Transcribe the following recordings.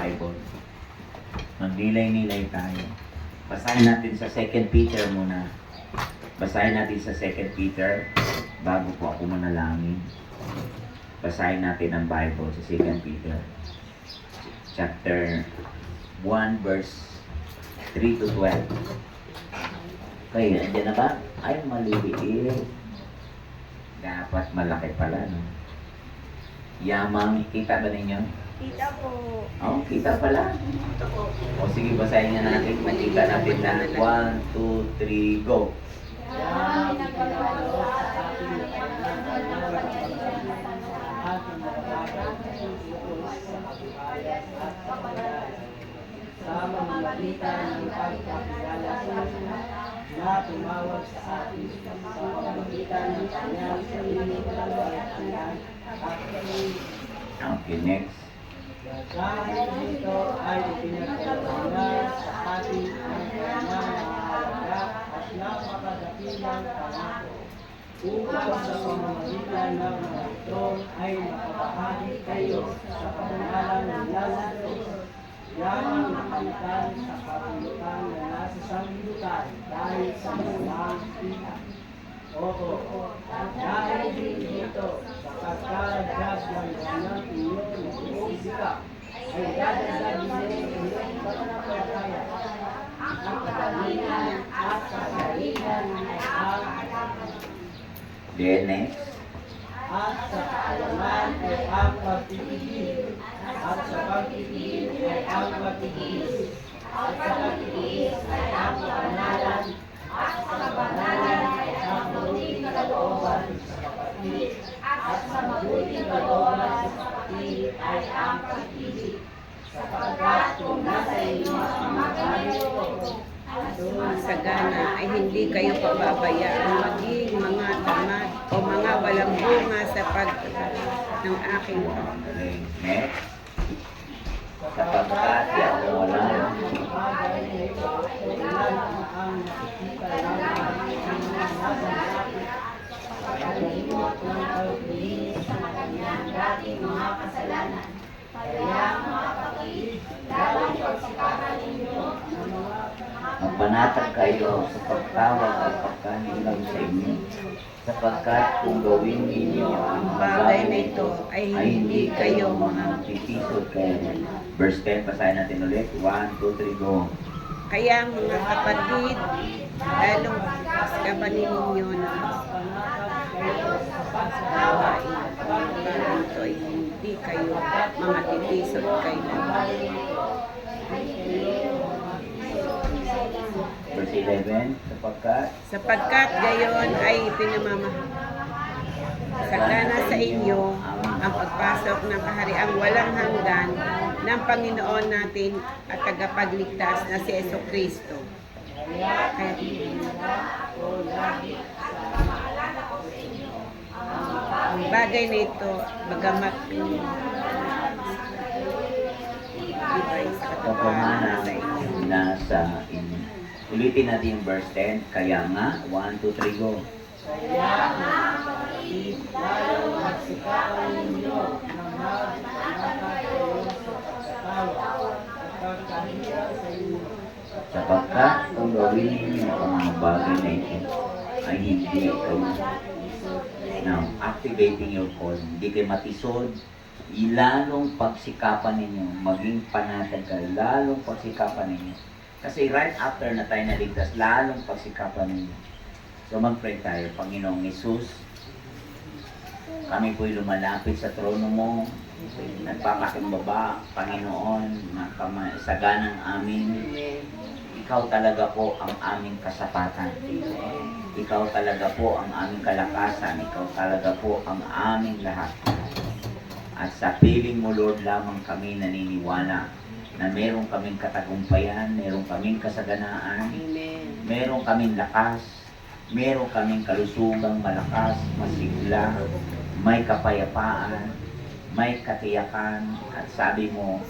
Bible. Magnilay-nilay tayo. Basahin natin sa 2 Peter muna. Basahin natin sa 2 Peter bago po ako manalangin. Basahin natin ang Bible sa 2 Peter. Chapter 1 verse 3 to 12. Okay, nandiyan na ba? Ay, maliliit. Dapat malaki pala, no? Yamang, kita ba ninyo? Kita po. Oh, kita pala. O sige, basahin nga natin. Makita natin na 1, 2, 3, go. Sa pamamagitan ng pagkakilala sa Kanya na tumawag sa atin sa pamamagitan ng Kanyang sarili kalawatan at Okay, next. dahil dito ay ipinagkaloob niya sa atin ang Kanyang mahalaga at napakadakilang pangako upang sa pamamagitan ng mga ito ay makapahagi kayo sa karangalan ng lalaki. Yan ang nakalitan sa kapulutan na nasa sanglibutan dahil sa mga kita. Oo, dahil din dito, sapagkalagdag ng kanyang inyong nag-iisika, ay dadagdag din inyong pananampalataya. Ang kagalingan at kagalingan ay ang Then next. at sa kaalaman ay ang pagtitiis, at sa pagtitiis ay ang pagtitiis, at sa pagtitiis ay ang kabanalan, at sa kabanalan ay ang mabuting kalooban sa kapatid, at sa mabuting kalooban sa kapatid ay ang pag-ibig. Sapagkat kung nasa inyo ang magandang Sagana ay hindi kayo pababayaan maging mga tamad o mga walang bunga sa ng aking Okay, next. Sapagkat yan wala. mga kasalanan. Kaya mga kapatid, lalong pagsikapan ninyo ng mga Magpanatag kayo sa pagtawag at pagkanilang sa inyo. Sapagkat kung gawin ninyo ang bagay na ito ay hindi kayo mga pipisod kayo. Verse 10, basahin natin ulit. 1, 2, 3, go. kaya mga kapatid, lalong paskaban ninyo na gawain para ito ay hindi kayo mga titisod kailanman. Verse 11, Sapagkat gayon ay sagana sa inyo ang pagpasok ng kahariang walang hanggan ng Panginoon natin at tagapagligtas na si Jesucristo. Kaya ang bagay na ito, bagamat iba'y sa katotohanan sa inyo. nasa inyo. Ulitin natin yung verse 10. Kaya nga, 1, 2, 3, go. Kaya mga kapatid, lalong magsikapan ninyo na magpapakayo sa pagkatawa at pagkahirap sa inyo. Sapagkat kung gawin ninyo ang mga bagay na ito, ay hindi kayo. Now, activating your call. Hindi kayo matisod. Lalong pagsikapan ninyo, maging panatag kayo, lalong pagsikapan ninyo. Kasi right after na tayo naligtas, lalong pagsikapan ninyo. So mag-pray tayo, Panginoong Hesus, kami po'y lumalapit sa trono mo, nagpapakumbaba, Panginoon, saganang amin. Ikaw talaga po ang aming kasapatan. Ikaw talaga po ang aming kalakasan. Ikaw talaga po ang aming lahat. At sa piling mo, Lord, lamang kami naniniwala na meron kaming katagumpayan, meron kaming kasaganaan, meron kaming lakas, meron kaming kalusugang malakas, masigla, may kapayapaan, may katiyakan, at sabi mo,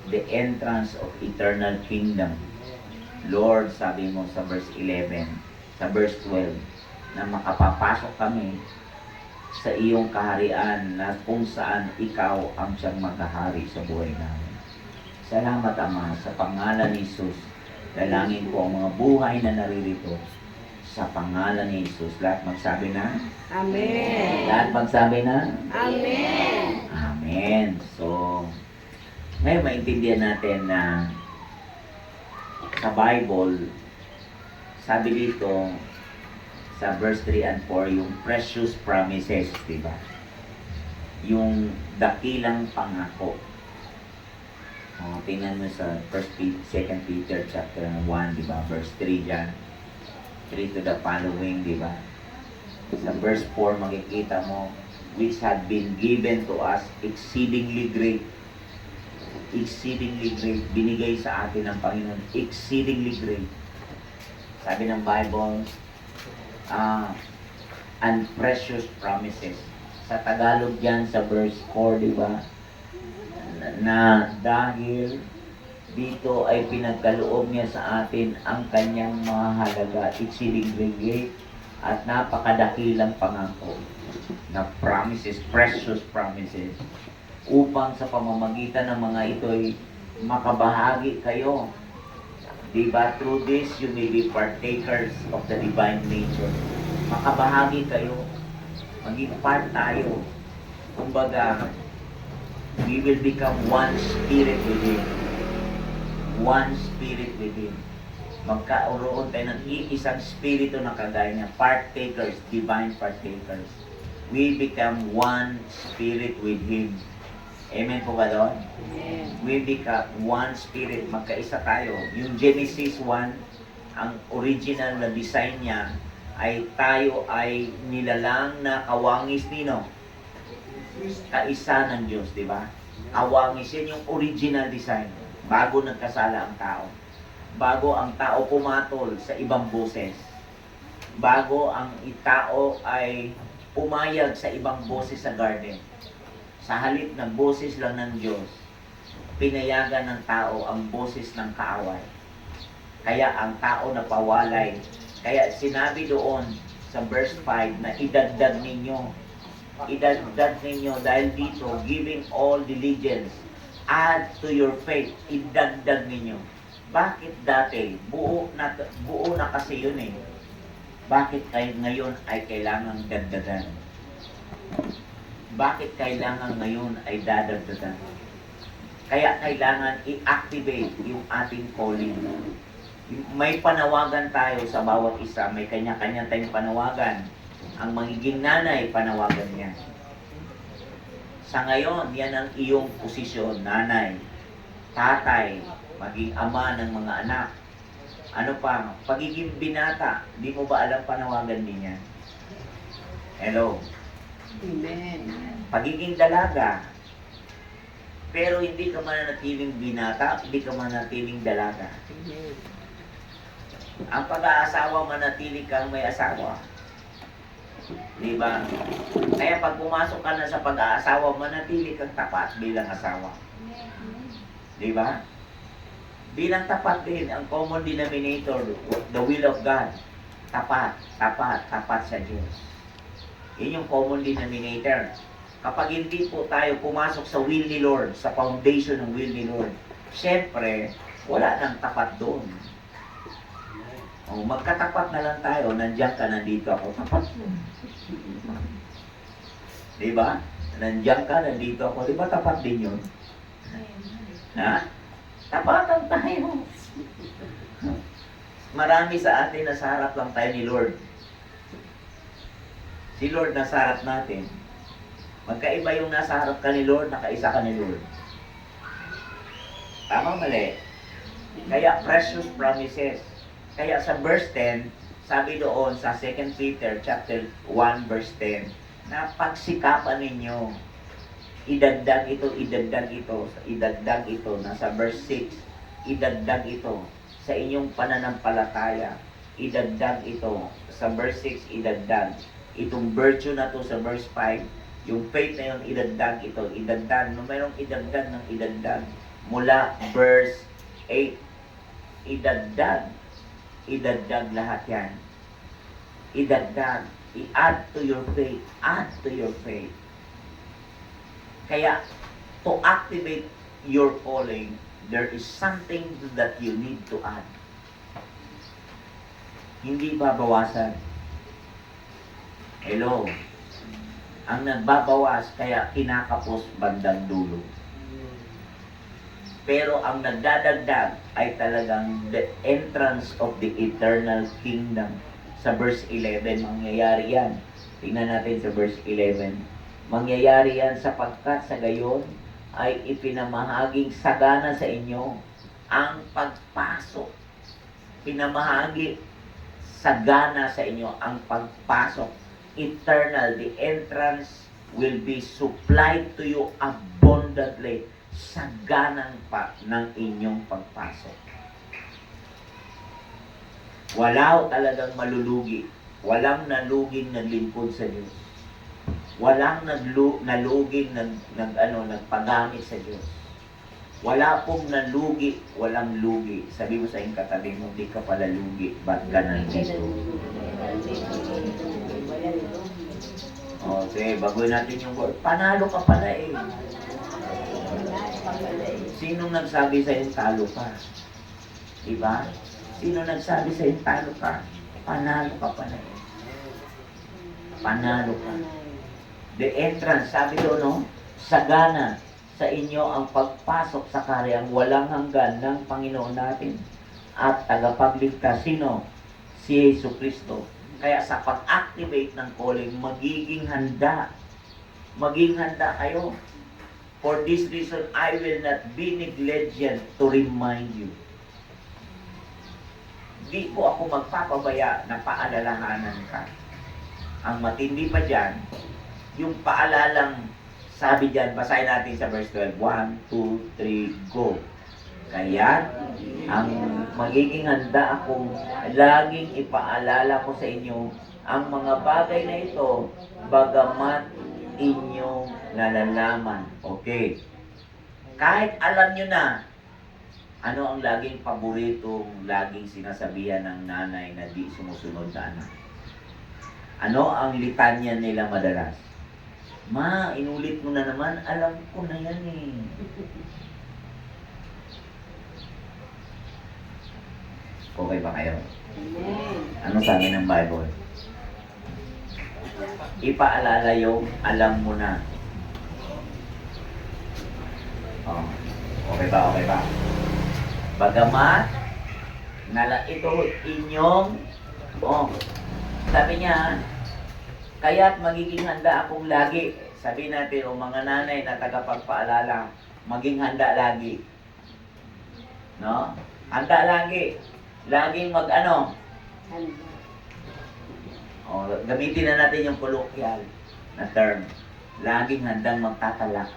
the entrance of eternal kingdom. Lord, sabi mo sa verse 11, sa verse 12, na makapapasok kami sa iyong kaharian na kung saan ikaw ang siyang maghahari sa buhay namin. Salamat, Ama, sa pangalan ni Jesus. Dalangin ko ang mga buhay na naririto sa pangalan ni Jesus. Lahat magsabi na? Amen. Lahat magsabi na? Amen. Amen. So, ngayon maintindihan natin na sa Bible, sabi dito sa verse 3 and 4, yung precious promises, di ba? Yung dakilang pangako. Tingnan mo sa 2 Peter chapter 1, di ba? Verse 3 dyan. 3 to the following, di ba? Sa verse 4, makikita mo, which had been given to us exceedingly great. Exceedingly great. Binigay sa atin ng Panginoon. Exceedingly great. Sabi ng Bible, and precious promises. Sa Tagalog yan, sa verse 4, di ba? Na dahil dito ay pinagkaloob niya sa atin ang kanyang mahalaga, exceedingly great at napakadakilang pangako na promises, precious promises, upang sa pamamagitan ng mga ito'y makabahagi kayo. Diba? Through this, you may be partakers of the divine nature. Makabahagi kayo. Maging part tayo. Kumbaga, we will become one spirit with Him. One spirit with Him. Magkaroon tayo ng iisang spirito na kagaya niya. Partakers, divine partakers. We become one spirit with Him. Amen po ba doon? We become one spirit. Magkaisa tayo. Yung Genesis 1, ang original na design niya ay tayo ay nilalang na kawangis nino. Kaisa ng Diyos, di ba? Kawangis yan yung original design. Bago nagkasala ang tao. Bago ang tao pumatol sa ibang boses. Bago ang tao ay pumayag sa ibang boses sa garden. Sa halip ng boses lang ng Diyos, pinayagan ng tao ang boses ng kaaway. Kaya ang tao napawalay. Kaya sinabi doon sa verse 5 na idagdag ninyo. Idagdag ninyo dahil dito, giving all diligence, add to your faith. Idagdag ninyo. Bakit dati? Buo na kasi yun eh. Bakit ngayon ay kailangang dagdagan? Bakit kailangan ngayon ay dadagdagan? Kaya kailangan i-activate yung ating calling. May panawagan tayo sa bawat isa. May kanya-kanya tayong panawagan. Ang magiging nanay, panawagan niya. Sa ngayon, yan ang iyong posisyon, nanay, tatay, maging ama ng mga anak. Ano pa? Pagiging binata, di mo ba alam panawagan din yan? Hello? Amen. Pagiging dalaga, pero hindi ka mananatiling binata, hindi ka mananatiling dalaga. Amen. Ang pag-aasawa, manatili kang may asawa. Di ba? Kaya pag pumasok ka na sa pag-aasawa, manatili kang tapat bilang asawa. Di ba? Bilang tapat din, ang common denominator, the will of God. Tapat, tapat, tapat sa Diyos. Yun yung common denominator. Kapag hindi po tayo pumasok sa will ni Lord, sa foundation ng will ni Lord, syempre, wala nang tapat doon. O, magkatapat na lang tayo, nandiyan ka, nandito ako, tapat mo. Diba? Nandiyan ka, nandito ako, diba tapat din yun? Ha? Tapatan tayo. Marami sa atin nasa harap lang tayo ni Lord. Si Lord nasa harap natin. Magkaiba yung nasa harap ka ni Lord, nakaisa ka ni Lord. Tama, mali. Kaya precious promises. Kaya sa verse 10, sabi doon sa 2 Peter chapter 1 verse 10, na pagsikapan ninyo, idagdag ito, idagdag ito, idagdag ito, nasa verse 6, idagdag ito sa inyong pananampalataya, idagdag ito, sa verse 6, idagdag. Itong virtue na to sa verse 5, yung faith na yun, idagdag ito, idagdag. No, mayroong idagdag ng idagdag. Mula verse 8, idagdag. Idagdag lahat yan. Idagdag. I-add to your faith. Add to your faith. Kaya, to activate your calling, there is something that you need to add. Hindi babawasan. Hello. Ang nagbabawas, kaya kinakapos bandang dulo. Pero ang nagdadagdag ay talagang the entrance of the eternal kingdom. Sa verse 11, mangyayari yan. Tingnan natin sa verse 11. Mangyayari yan sapagkat sa gayon ay ipinamahaging sagana sa inyo ang pagpasok. Pinamahagi sagana sa inyo ang pagpasok. Eternal, the entrance will be supplied to you abundantly. Saganang pa ng inyong pagpasok. Wala talagang malulugi. Walang naluging naglingkod sa Diyos. Walang naluging nagpagamit sa Diyos. Wala pong nalugi, walang lugi. Sabi mo sa iyong katabi mo, di ka pala lugi, ba't ka nandito? O, sige, bagoy natin yung word. Panalo ka pala eh. Sinong nagsabi sa iyong talo ka? Diba? Sino nagsabi sa iyong talo ka? Panalo ka pala eh. Panalo ka. The entrance, sabi doon, no? Sagana sa inyo ang pagpasok sa karyang walang hanggan ng Panginoon natin at tagapagligtas. Sino? Si Yesu Kristo. Kaya sa pag-activate ng calling, magiging handa. Maging handa kayo. For this reason, I will not be negligent to remind you. Di po ako magpapabaya na paalalahanan ka. Ang matindi pa dyan, yung paalalang sabi dyan, basahin natin sa verse 12. 1, 2, 3, go. Kaya, ang magiging handa akong laging ipaalala ko sa inyo ang mga bagay na ito, bagamat inyong nalalaman. Okay. Kahit alam nyo na, ano ang laging paboritong, laging sinasabihan ng nanay na di sumusunod sa anak? Ano ang litanya nila madalas? Ma, inulit mo na naman, alam ko na yan eh. Okay ba kayo? Ano sabi ng Bible? Ipaalala yung alam mo na. Oh, okay ba? Okay ba? Bagamat, ito inyong, sabi niya, kaya't magiging handa akong lagi. Sabi natin, mga nanay na tagapagpaalala, maging handa lagi. No? Handa lagi. Laging gamitin na natin yung colloquial na term. Laging handang magtatalak.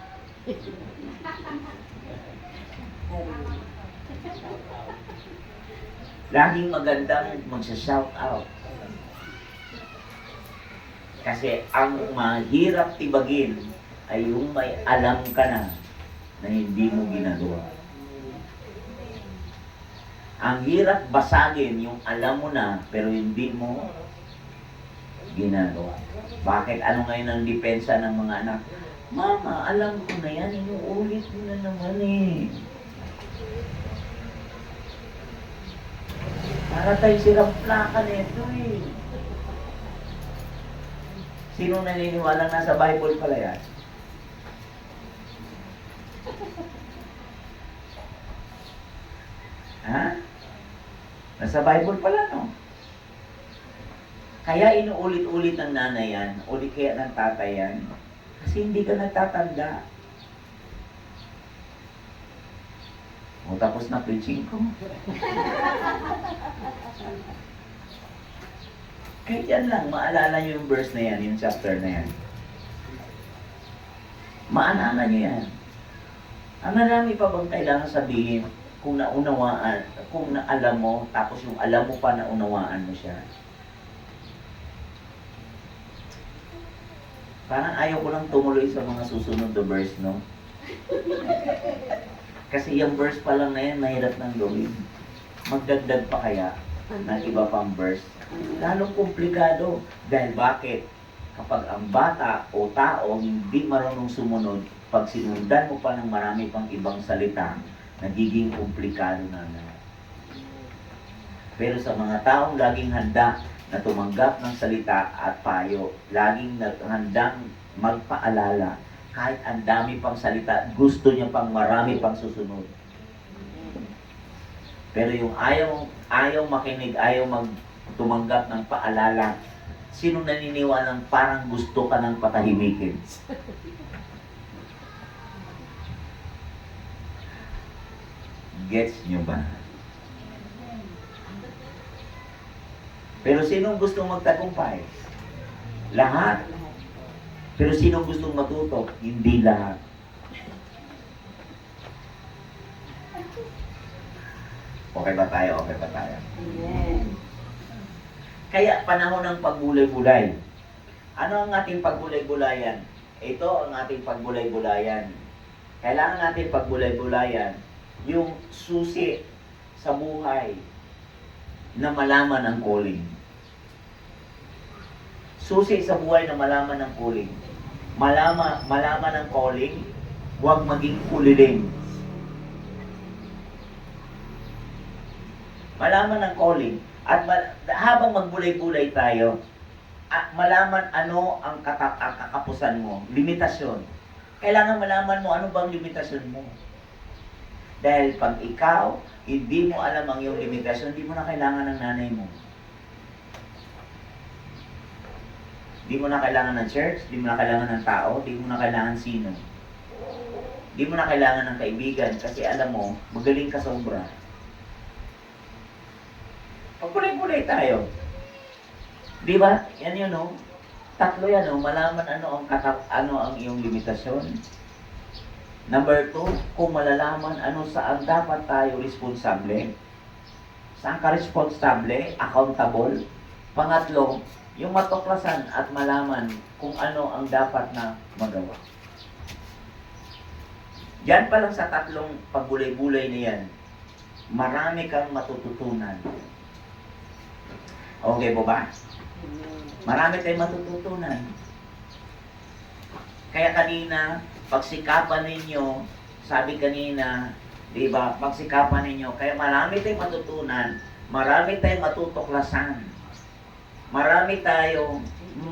Laging magandang magsa-shout out. Kasi ang mahirap tibagin ay yung may alam ka na hindi mo ginagawa. Ang hirap basagin yung alam mo na pero hindi mo ginagawa. Bakit? Ano ngayon ang depensa ng mga anak? Mama, alam ko na yan. Inuulit mo na naman eh. Para tayo sirang plaka nito eh. Sino naniniwala nasa Bible pala yan? Ha? Nasa Bible pala, no? Kaya inuulit-ulit ng nanay yan, ulit kaya ng tatay yan. Kasi hindi ka nagtatanda. O, tapos na preaching ko. Kaya yan lang, maalala nyo yung verse na yan, yung chapter na yan. Maalala nyo yan. Ang marami pa bang kailangan sabihin kung naunawaan, kung naalam mo, tapos yung alam mo pa naunawaan mo siya. Parang ayaw ko lang tumuloy sa mga susunod na verse, no? Kasi yung verse pa lang na yan, mahirap nang gawin. Magdagdag pa kaya ng iba pang verse. Lalong komplikado. Dahil bakit? Kapag ang bata o tao hindi marunong sumunod, pag sinundan mo pa ng marami pang ibang salita, nagiging komplikado na lahat. Pero sa mga taong laging handa na tumanggap ng salita at payo, laging handang magpaalala, kahit ang dami pang salita, gusto niya pang marami pang susunod. Pero yung ayaw makinig, ayaw tumanggap ng paalala, sino naniniwalang parang gusto ka ng patahimikin? Gets nyo ba? Pero sinong gustong magtagumpay? Lahat. Pero sinong gustong matuto? Hindi lahat. Okay ba tayo? Okay ba tayo? Amen. Kaya panahon ng pagbulay-bulay. Ano ang ating pagbulay-bulayan? Ito ang ating pagbulay-bulayan. Kailangan natin pagbulay-bulayan yung susi sa buhay na malaman ang calling. Susi sa buhay na malaman ang calling. Malaman ang calling, huwag maging kuliling. Malaman ang calling. At habang magbulay-bulay tayo, malaman ano ang kakapusan mo, limitasyon. Kailangan malaman mo ano bang limitasyon mo. Dahil pag ikaw, hindi mo alam ang iyong limitasyon, hindi mo na kailangan ng nanay mo. Hindi mo na kailangan ng church, hindi mo na kailangan ng tao, hindi mo na kailangan sino. Hindi mo na kailangan ng kaibigan kasi alam mo, magaling ka sobra. Pagkulay-kulay tayo. Di ba? Yan yun, no? Tatlo yan, no? Malaman ano ang iyong limitasyon. Number 2, kung malalaman ano saan dapat tayo responsable. Saan ka responsable? Accountable. Pangatlo, yung matuklasan at malaman kung ano ang dapat na magawa. Yan pa lang sa tatlong pagbulay-bulay na yan, marami kang matututunan. Okay po ba? Marami tayong matututunan. Kaya kanina, pagsikapan ninyo, sabi kanina, di ba, pagsikapan ninyo, kaya marami tayong matutunan, marami tayong matutuklasan, marami tayong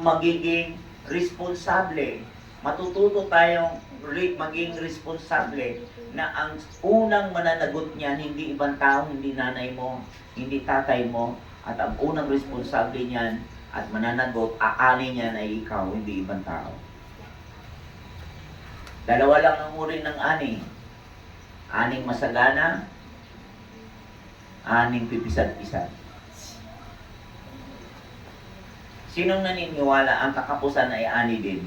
magiging responsable, matututo tayong maging responsable na ang unang mananagot niyan, hindi ibang tao, hindi nanay mo, hindi tatay mo, at ang unang responsable niyan at mananagot, aani niyan ay ikaw, hindi ibang tao. Dalawa lang ang uri ng ani. Aning masagana, aning pipisad-pisad. Sinong naniniwala ang kakapusan ay ani din?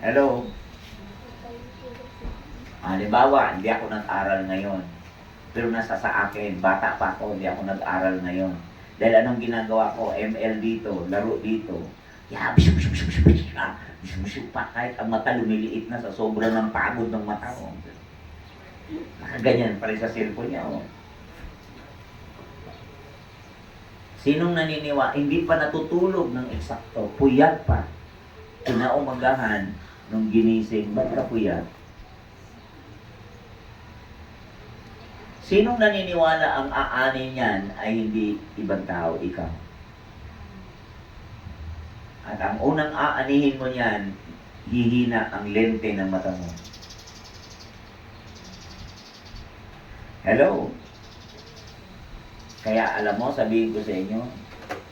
Hello? Halimbawa, hindi ako nag-aral ngayon. Pero nasa sa akin, bata pa ako, hindi ako nag-aral ngayon. Dahil anong ginagawa ko? ML dito, laro dito. Pa, kahit ang mata lumiliit na sa sobra ng pagod ng mata ko. Nakaganyan pa rin sa cellphone niya. Oh. Sinong naniniwala? Hindi pa natutulog ng eksakto. Puyat pa. Kinaumagahan nung ginising. Ba't ka puyat? Sinong naniniwala ang aanin niyan ay hindi ibang tao, ikaw? At ang unang aanihin mo niyan, hihina ang lente ng mata mo. Hello? Kaya alam mo, sabihin ko sa inyo,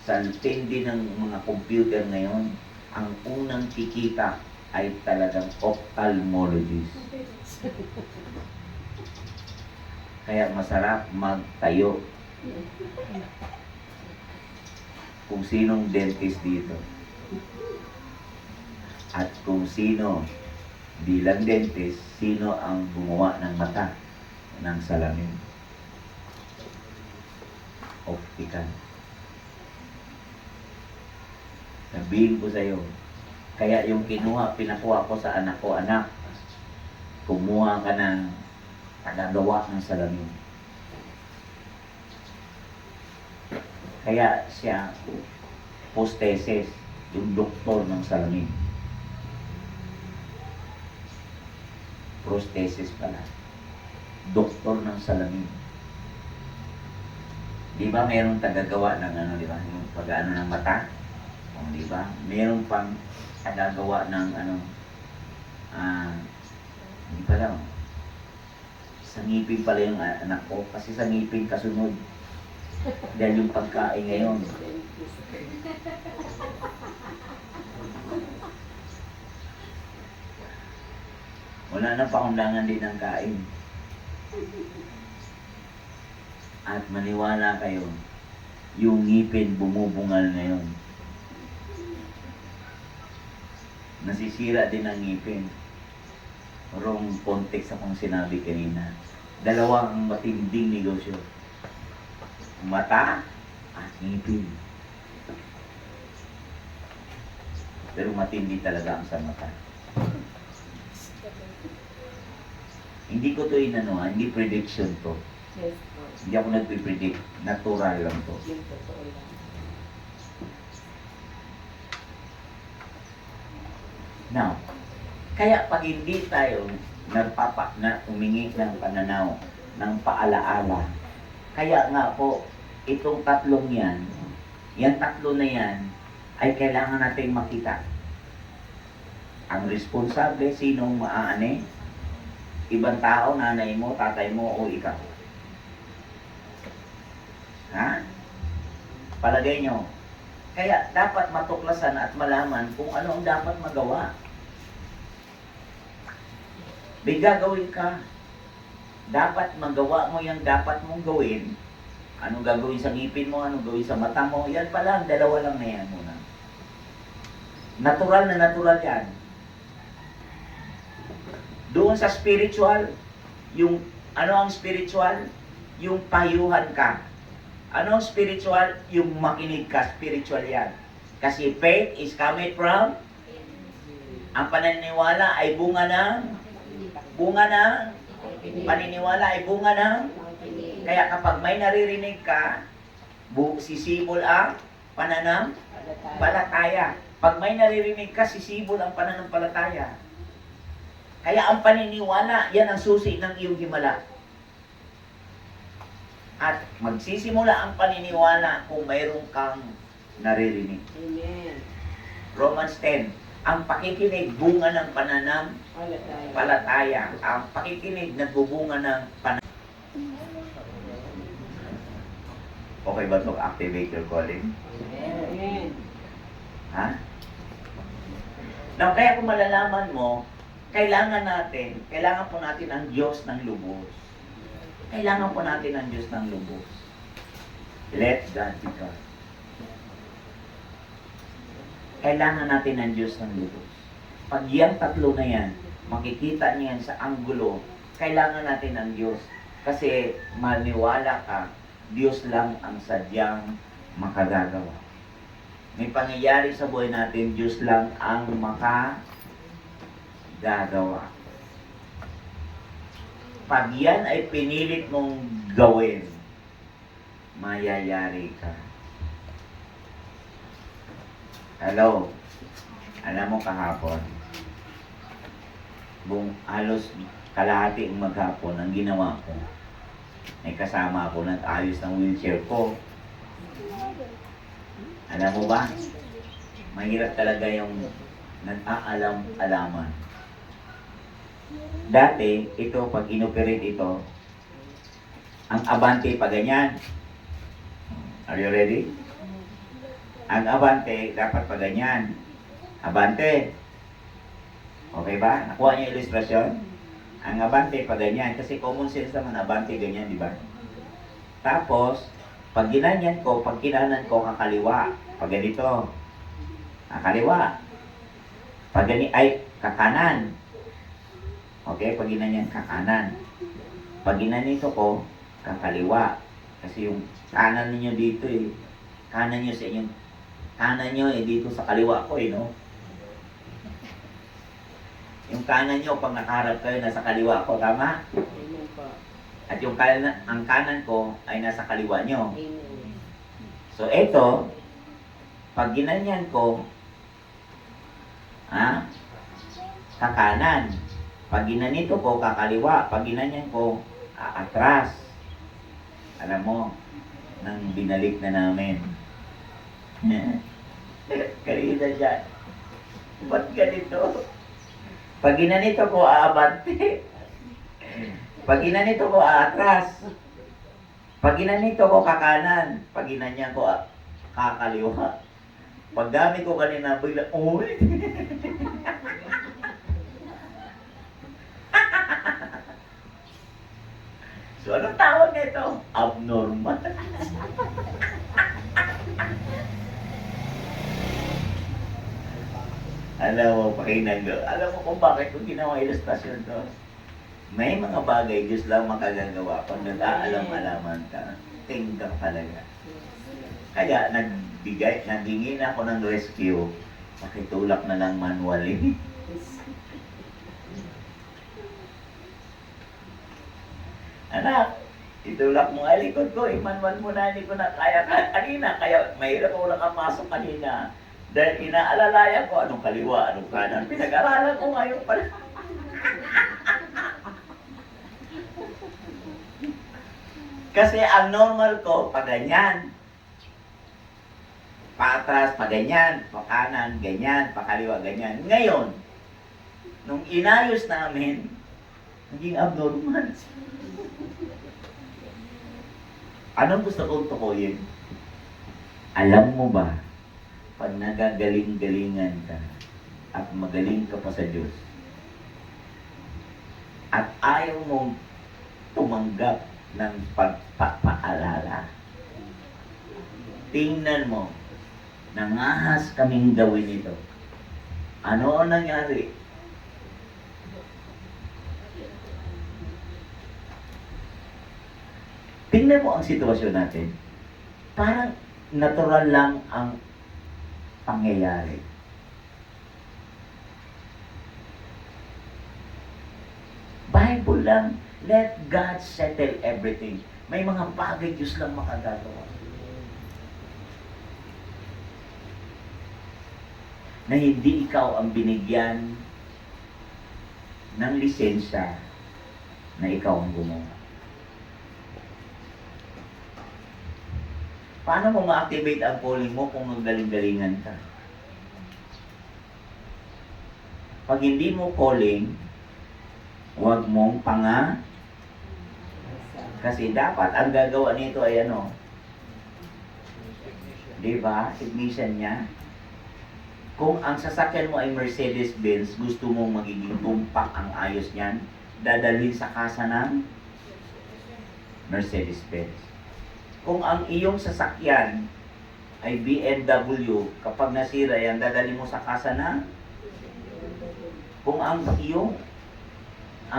sa tindi ng mga computer ngayon, ang unang kikita ay talagang ophthalmologist. Kaya masarap magtayo. Kung sinong dentist dito. At kung sino bilang dentist, sino ang gumawa ng mata ng salamin. Optical. Sabihin ko sa iyo, kaya yung pinakuha ko sa anak ko, anak, kumuha ka ng tagagawa ng salamin. Kaya siya, postesis, yung doktor ng salamin. prosthesis pala. Doktor ng salamin. Di ba mayroong tagagawa ng ano, di ba? Yung pag-ano ng mata. O, di ba? Mayroong pang tagagawa ng ano, hindi pala. Sa ngipin pala yung anak ko. Kasi sa ngipin kasunod. Dahil yung pagkain ngayon. Wala na pakundangan din ng kain. At maniwala kayo, yung ngipin bumubungal ngayon. Nasisira din ang ngipin. Wrong context akong sinabi kanina. Dalawa ang matinding negosyo. Mata at ngipin. Pero matindi talaga ang sa mata. Hindi ko to inanuhan, hindi prediction to. Yes po. Hindi ako nagpipredict. Natural lang to. Yung totoo lang. Now, kaya pag hindi tayo na humingi ng pananaw, ng paalaala, kaya nga po, itong tatlong yan, yan tatlo na yan, ay kailangan nating makita. Ang responsable, sinong maaane? Ibang tao, nanay mo, tatay mo, o ikaw. Ha? Palagay nyo. Kaya dapat matuklasan at malaman kung ano ang dapat magawa. May gagawin ka. Dapat magawa mo yung dapat mong gawin. Anong gagawin sa ngipin mo, anong gawin sa mata mo, yan pa lang, dalawa lang na yan muna. Natural na natural yan. Doon sa spiritual, yung ano ang spiritual? Yung payuhan ka. Ano ang spiritual? Yung makinig ka, spiritual yan. Kasi faith is coming from, ang paniniwala ay bunga ng, paniniwala ay bunga ng, kaya kapag may naririnig ka, sisibol ang pananampalataya. Pag may naririnig ka, sisibol ang pananampalataya. Kaya ang paniniwala, yan ang susi ng iyong himala. At magsisimula ang paniniwala kung mayroon kang naririnig. Amen. Romans 10, ang pakikinig bunga ng pananampalataya. Ang pakikinig nagbubunga ng Okay ba ito? Activate your calling? Amen. Ha? Now, kaya kung malalaman mo, kailangan po natin ang Diyos ng lubos. Kailangan po natin ang Diyos ng lubos. Let God be God. Kailangan natin ang Diyos ng lubos. Pag yan tatlo na yan, makikita niyan sa anggulo, kailangan natin ang Diyos. Kasi maniwala ka, Diyos lang ang sadyang makagagawa. May pangyayari sa buhay natin, Diyos lang ang makagagawa. Pag yan ay pinilit mong gawin, mayayari ka. Hello? Alam mo kahapon, halos kalahati ang maghapon ang ginawa ko. May kasama ako, nag-ayos ng wheelchair ko. Alam mo ba? Mahirap talaga yung nag-aalam-alaman. Dati, ito, pag inoperate ito, ang abante pa ganyan. Are you ready? Ang abante, dapat pa ganyan. Abante. Okay ba? Nakuha niyo yung ilustrasyon? Ang abante pa ganyan. Kasi common sense naman, abante ganyan, di ba? Tapos, pag ginanyan ko, pag kinanan ko, kakaliwa. Pag ganito, kakaliwa. Pag ganito, ay, kakanan. Okay, pag ginanyan, kakanan. Pag ginanito ko, kakaliwa. Kasi yung kanan niyo dito kanan niyo sa inyong, kanan niyo dito sa kaliwa ko no? Yung kanan niyo, pag nakaharap kayo, nasa kaliwa ko, tama? Amen po. At yung ang kanan ko ay nasa kaliwa niyo. Amen. So, eto, pag ginanyan ko, kakanan. Pag ginanito ko, kakaliwa. Pag ginanyan ko, aatras. Alam mo, nang binalik na namin. Kanina dyan. Ba't ganito? Pag ginanito ko, aabante. Pag ginanito ko, aatras. Pag ginanito ko, kakanan. Pag ginanyan ko, kakaliwa. Pag gamit ko kanina, bigla, uy! So, anong tawag nito? Abnormal. Alam mo, pakinggan ko. Alam mo kung bakit ko ginawa ilustasyon to? May mga bagay Diyos lang makagagawa pag nag-aalam-alaman ka. Tingkang talaga. Kaya naghingi na ako ng rescue. Pakitulak na lang manually. Anak, itulak mo nga likod ko, i-manual mo na, hindi ko na kaya kanina. Kaya mahirap ako nakapasok kanina. Dahil inaalalayan ko anong kaliwa, anong kanan. Pinag-aralan ko ngayon pala. Kasi ang normal ko, pag ganyan. Paatras, pag ganyan. Pakanan, ganyan. Pakaliwa, ganyan. Ngayon, nung inayos namin, naging abnormal. Anong gusto kong tukuyin? Alam mo ba, pag nagagaling-galingan ka at magaling ka pa sa Diyos, at ayaw mong tumanggap ng pagpapaalala, tingnan mo, nangahas kaming gawin ito. Ano ang nangyari? Tingnan mo ang sitwasyon natin. Parang natural lang ang pangyayari. Bible lang, let God settle everything. May mga bagay Diyos lang makagagawa. Na hindi ikaw ang binigyan ng lisensya na ikaw ang gumawa. Paano mo ma-activate ang calling mo kung magaling-galingan ka? Pag hindi mo calling, huwag mong kasi dapat ang gagawa nito ay ano? Diba? Ignition niya. Kung ang sasakyan mo ay Mercedes-Benz, gusto mong magiging tumpak ang ayos niyan, dadalhin sa kasa ng Mercedes-Benz. Kung ang iyong sasakyan ay BMW, kapag nasira yan, dadali mo sa kasa na. Kung ang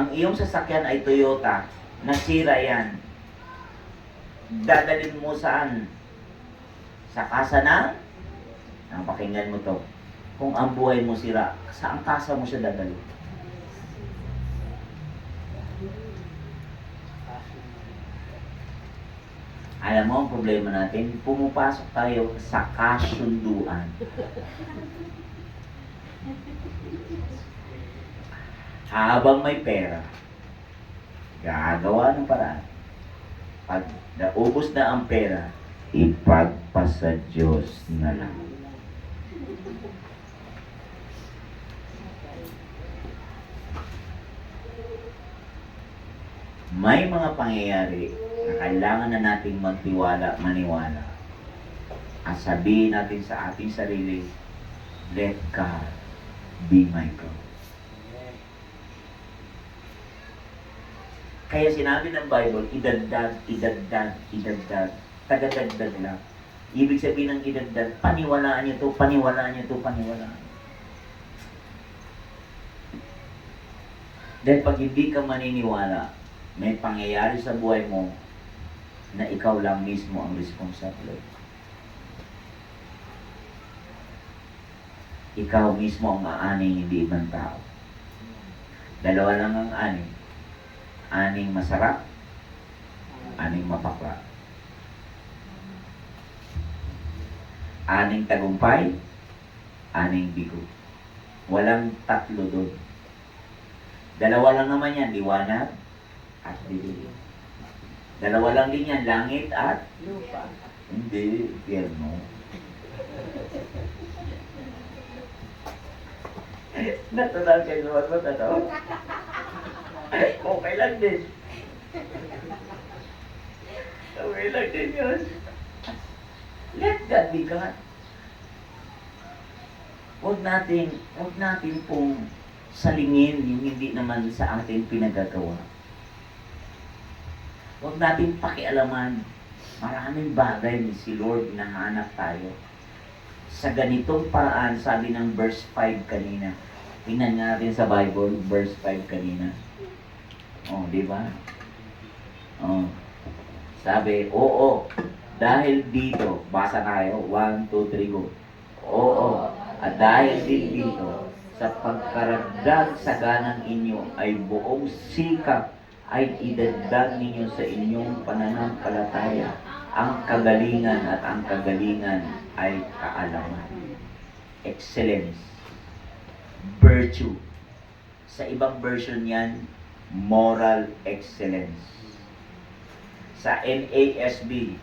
iyong sasakyan ay Toyota, nasira yan, dadalhin mo saan? Sa kasa na? Pakinggan mo to. Kung ang buhay mo sira, saan kasa mo siya dadalhin? Alam mo, ang problema natin, pumupasok tayo sa kasunduan. Habang may pera, gagawa ng paraan. Pag naubos na ang pera, ipagpasa Diyos na lang. May mga pangyayari na kailangan na nating maniwala. At sabihin natin sa ating sarili, let God be my God. Kaya sinabi ng Bible, idagdag. Tagadagdag lang. Ibig sabihin ng idagdag, paniwalaan nyo to. Dahil pag hindi ka maniniwala, may pangyayari sa buhay mo na ikaw lang mismo ang responsable. Ikaw mismo ang aaning, hindi ibang tao. Dalawa lang ang aning. Aning masarap, aning mapakla. Aning tagumpay, aning bigo. Walang tatlo doon. Dalawa lang naman yan, liwanag at dilim. Dalawa lang din yan, langit at Lupa. hindi, pierno. Natural kayo sumagot, ano? Okay lang din. Okay lang din yun. Let God be God. Huwag natin pong salingin yung hindi naman sa atin pinagagawa. Huwag natin pakialaman. Maraming bagay ni si Lord na hanap tayo. Sa ganitong paraan, sabi ng verse 5 kanina. Tingnan natin sa Bible, verse 5 kanina. Oh, di ba? Oh. Sabi, oo, dahil dito, basa tayo, 1, 2, 3, go. Oo, at dahil din dito, sa pagkaragdag sa ganang inyo ay buong sikap ay idagdag ninyo sa inyong pananampalataya ang kagalingan at ang kagalingan ay kaalaman. Excellence. Virtue. Sa ibang version yan, moral excellence. Sa NASB,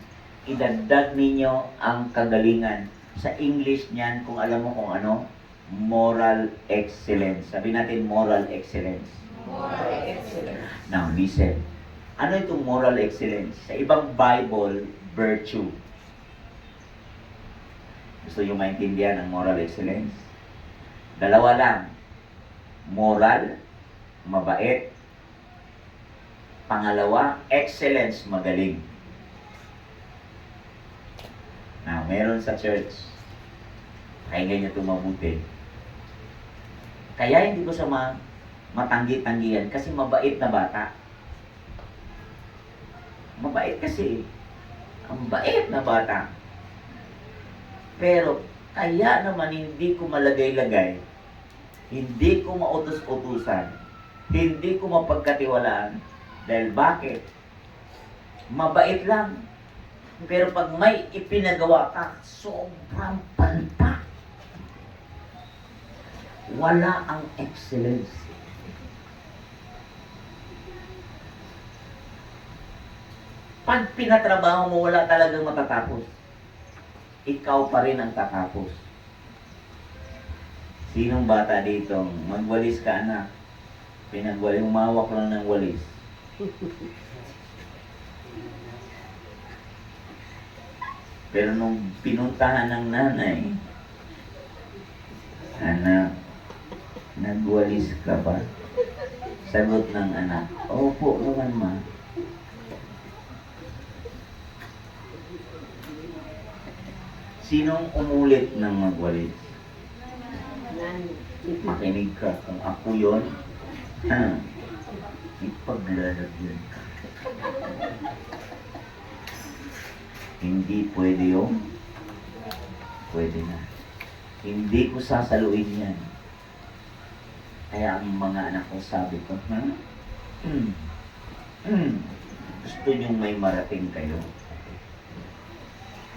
idagdag ninyo ang kagalingan. Sa English niyan, kung alam mo kung ano, moral excellence. Sabi natin moral excellence. Moral excellence. Now, listen. Ano itong moral excellence? Sa ibang Bible, virtue. Gusto nyo maintindihan ang moral excellence? Dalawa lang. Moral, mabait. Pangalawa, excellence, magaling. Now, meron sa church. Pakinggan nyo ito mabuti. Kaya hindi ko siya matanggi-tanggihan kasi mabait na bata. Mabait kasi. Ang bait na bata. Pero, kaya naman hindi ko malagay-lagay, hindi ko mautos-utusan, hindi ko mapagkatiwalaan, dahil bakit? Mabait lang. Pero pag may ipinagawa ka, sobrang palpak. Wala ang excellence. Pag pinatrabaho mo, wala talagang matatapos. Ikaw pa rin ang tatapos. Sinong bata dito? Magwalis ka, anak. Pinagwalis, umawak lang ng walis. Pero nung pinuntahan ng nanay, anak, nagwalis ka ba? Sagot ng anak, opo naman ma. Sinong umulit ng magwalis? Makinig ka. Kung ako yun, ipaglalagyan ka. Hindi pwede yun. Pwede na. Hindi ko sasaluin yan. Kaya ang mga anak ko sabi ko, gusto niyong may marating kayo?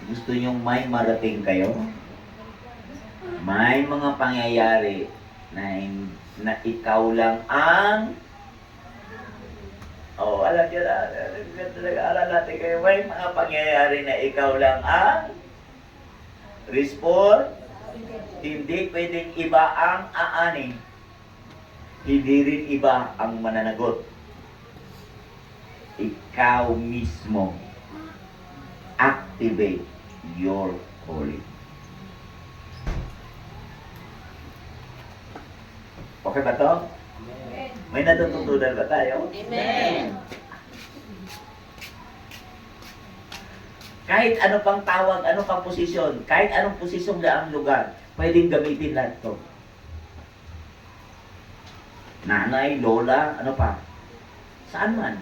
Gusto niyong may marating kayo? May mga pangyayari na ikaw lang ang alam niyo na, nag-aaral natin kayo, may mga pangyayari na ikaw lang ang hindi pwedeng iba ang aaning. Hindi rin iba ang mananagot. Ikaw mismo activate your calling. Okay ba to? May natututunan ba tayo? Amen. Kahit ano pang tawag, ano pang posisyon, kahit anong posisyon na ang lugar, pwedeng gamitin lahat to. Nanay, lola, ano pa? Saan man?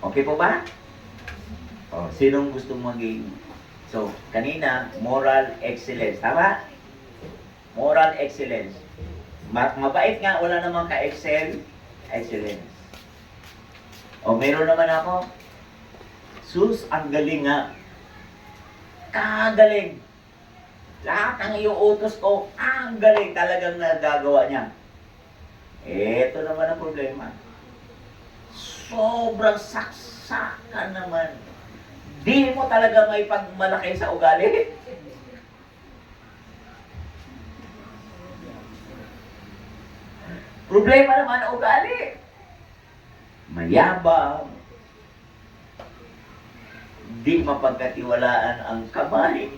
Okay po ba? Sinong gusto maging? So, kanina, moral excellence. Tama? Moral excellence. Mabait nga, wala namang ka-excel. Excellence. Meron naman ako. Sus, ang galing nga. Kagaling. Lahat ng iuutos ko, ang galing talagang nagagawa niya. Ito naman ang problema. Sobrang saksakan naman. Di mo talaga may pagmalaki sa ugali. Problema naman ang ugali. Mayabang. Di mapagkatiwalaan ang kamay.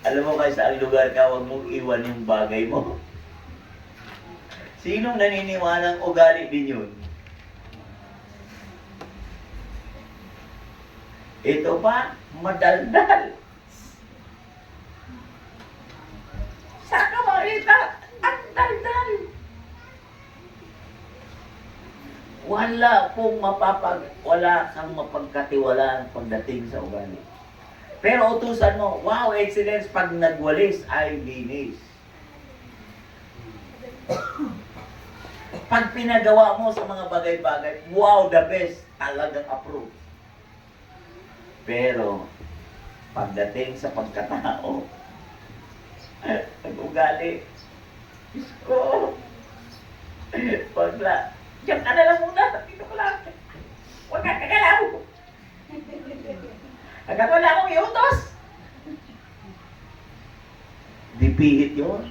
Alam mo kaya saan lugar ka, huwag mong iwan yung bagay mo. Sinong naniniwalang ugali din yun? Ito pa, madaldal. Saan ka makita? Ang daldal. Wala kang mapagkatiwalaan pagdating sa ugali. Pero utusan mo, wow, excellence, pag nagwalis ay linis. Pag pinagawa mo sa mga bagay-bagay, wow, the best, talagang approve. Pero, pagdating sa pagkatao, nag-ugali, Diyos ko, pagla, diyan ka na lang muna, dito ko lang, huwag ka kagalaw. Agad wala akong iutos. Dipihit yun.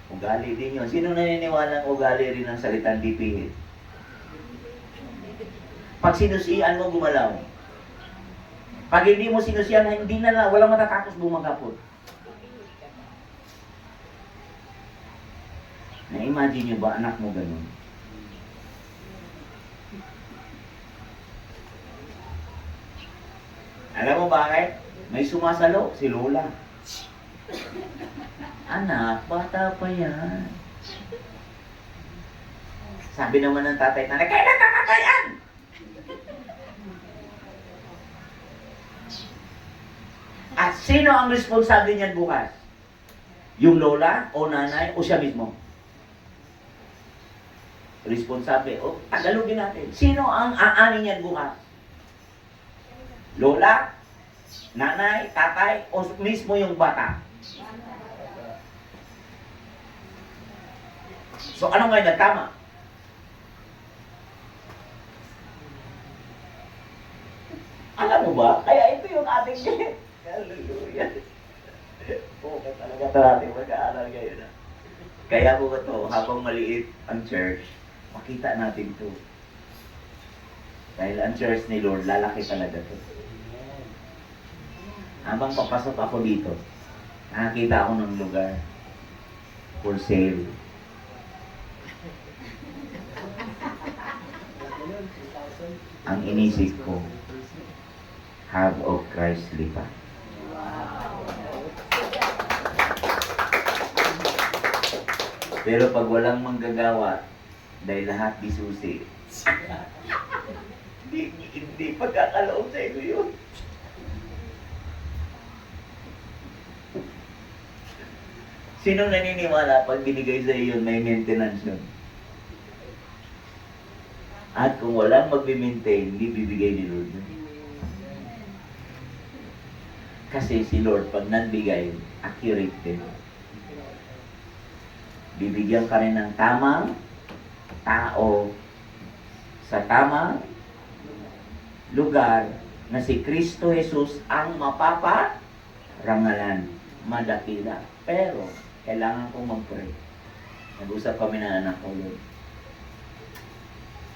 Ugali din yun. Sino naniniwala ang ugali rin ng salitang dipihit? Pag sinusian mo, gumalaw. Pag hindi mo sinusian, hindi na lang, walang matatapos bumagapot. Na-imagine nyo ba anak mo ganun? Alam mo bakit? May sumasalo, si Lola. Anak, bata pa yan. Sabi naman ng tatay, nanay, kailan kakakayan? At sino ang responsable niyan bukas? Yung lola o nanay o siya mismo? Responsable. O, tagalogin natin. Sino ang aani niyan bukas? Lola, nanay, tatay, o mismo yung bata? So, ano ngayon nagtama? Alam mo ba? Kaya ito yung ating hallelujah. Okay talaga natin mag-aaral ngayon. Kaya po ito, habang maliit ang church, makita natin ito. Dahil ang church ni Lord, lalaki talaga ito. Habang papasok ako dito, nakakita ako ng lugar for sale. Ang inisip ko, Hub of Christ Lipa. Pero pag walang manggagawa, dahil lahat bisusi, hindi pagkakalaon sa inyo yun. Sinong naniniwala pag binigay sa iyo yun, may maintenance yun? At kung walang magbi-maintain, hindi bibigay ni Lord yun. Kasi si Lord, pag nagbigay, accurate din. Bibigyan ka rin ng tamang tao sa tamang lugar na si Kristo Jesus ang mapaparangalan, madakila. Pero, kailangan kong mag-pray. Nag-usap kami ng anak ko, Lord.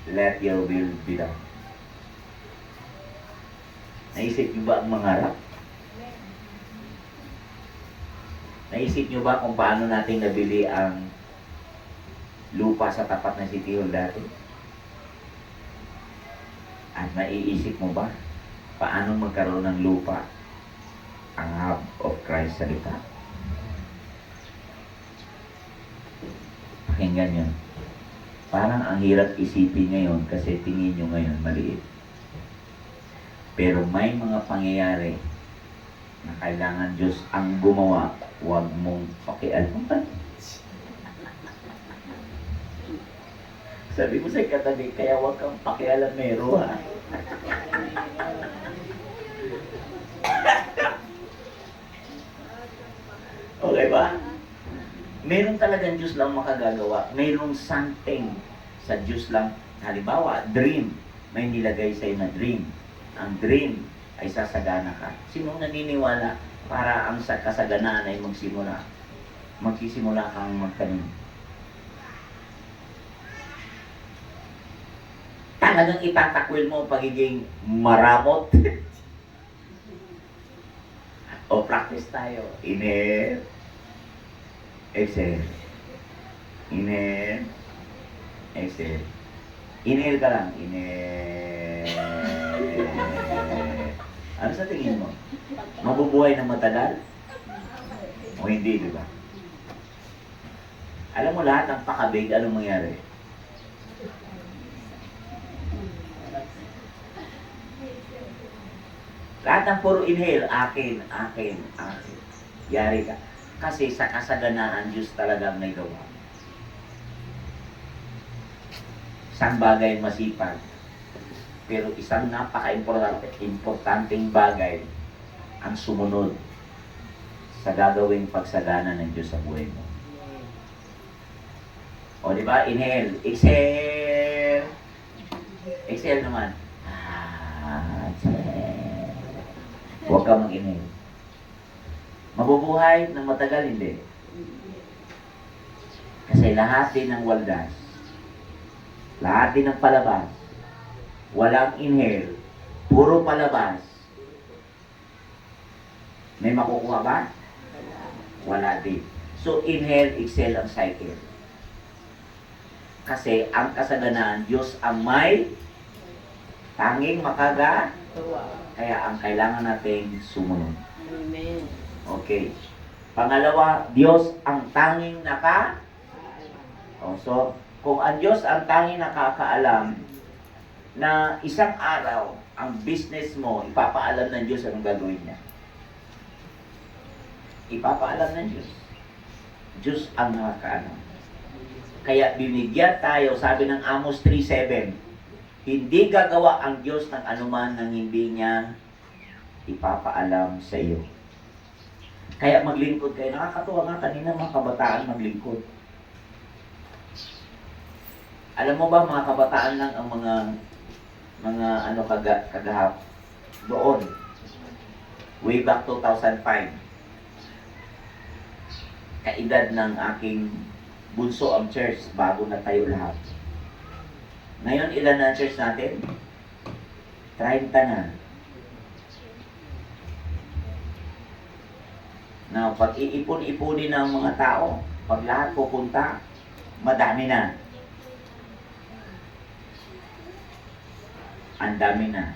Let your will be done. Naisip niyo ba ang mangarap? Naisip niyo ba kung paano natin nabili ang lupa sa tapat ng City Hall dati? At naiisip mo ba paano magkaroon ng lupa ang Hub of Christ sa Lipa? Pakinggan yun. Parang ang hirap isipin ngayon kasi tingin nyo ngayon maliit. Pero may mga pangyayari na kailangan Diyos ang gumawa, huwag mong pakialaman. Sabi ko sa katabi, kaya huwag kang pakialamero ha. Meron talagang Diyos lang makagagawa. Mayroong something sa Diyos lang. Halimbawa, dream. May nilagay sa'yo na dream. Ang dream ay sasagana ka. Sino naniniwala para ang kasaganaan ay magsimula? Magsisimula kang magtanim. Talagang itatakwil mo pagiging maramot. O practice tayo. Inhale. Exhale. Inhale. Exhale. Inhale ka lang. Inhale. Ano sa tingin mo? Mabubuhay ng matagal? O hindi, di ba? Alam mo lahat ng pakabig, anong mangyari? Lahat ng puro inhale, akin, akin, akin. Yari ka. Kasi sa kasaganaan, Diyos talagang may gawa. Isang bagay masipag. Pero isang importanteng bagay ang sumunod sa gagawing pagsagana ng Diyos sa buhay mo. O di ba? Inhale. Exhale. Exhale naman. Exhale. Huwag ka mag-inhale. Mabubuhay ng matagal, hindi. Kasi lahat din ng waldas, lahat din ng palabas, walang inhale, puro palabas. May makukuha ba? Wala din. So, inhale, exhale ang cycle. Kasi ang kasaganaan, Diyos ang may tanging makagawa. Kaya ang kailangan nating sumunod. Amen. Okay. Pangalawa, Diyos ang tanging so, kung ang Diyos ang tanging nakakaalam na isang araw, ang business mo, ipapaalam ng Diyos anong gagawin niya. Ipapaalam ng Diyos. Diyos ang nakakaalam. Kaya binigyan tayo, sabi ng Amos 3:7, hindi gagawa ang Diyos ng anuman nang hindi niya ipapaalam sa iyo. Kaya maglingkod kayo. Nakakatuwa nga kanina mga kabataan maglingkod. Alam mo ba mga kabataan lang ang mga kagahap doon. Way back 2005. Kaedad ng aking bunso ang church bago na tayo lahat. Ngayon, ilan na ang church natin? 30 na. Na pag iipon-ipunin ng mga tao, pag lahat pupunta, madami na. Ang dami na.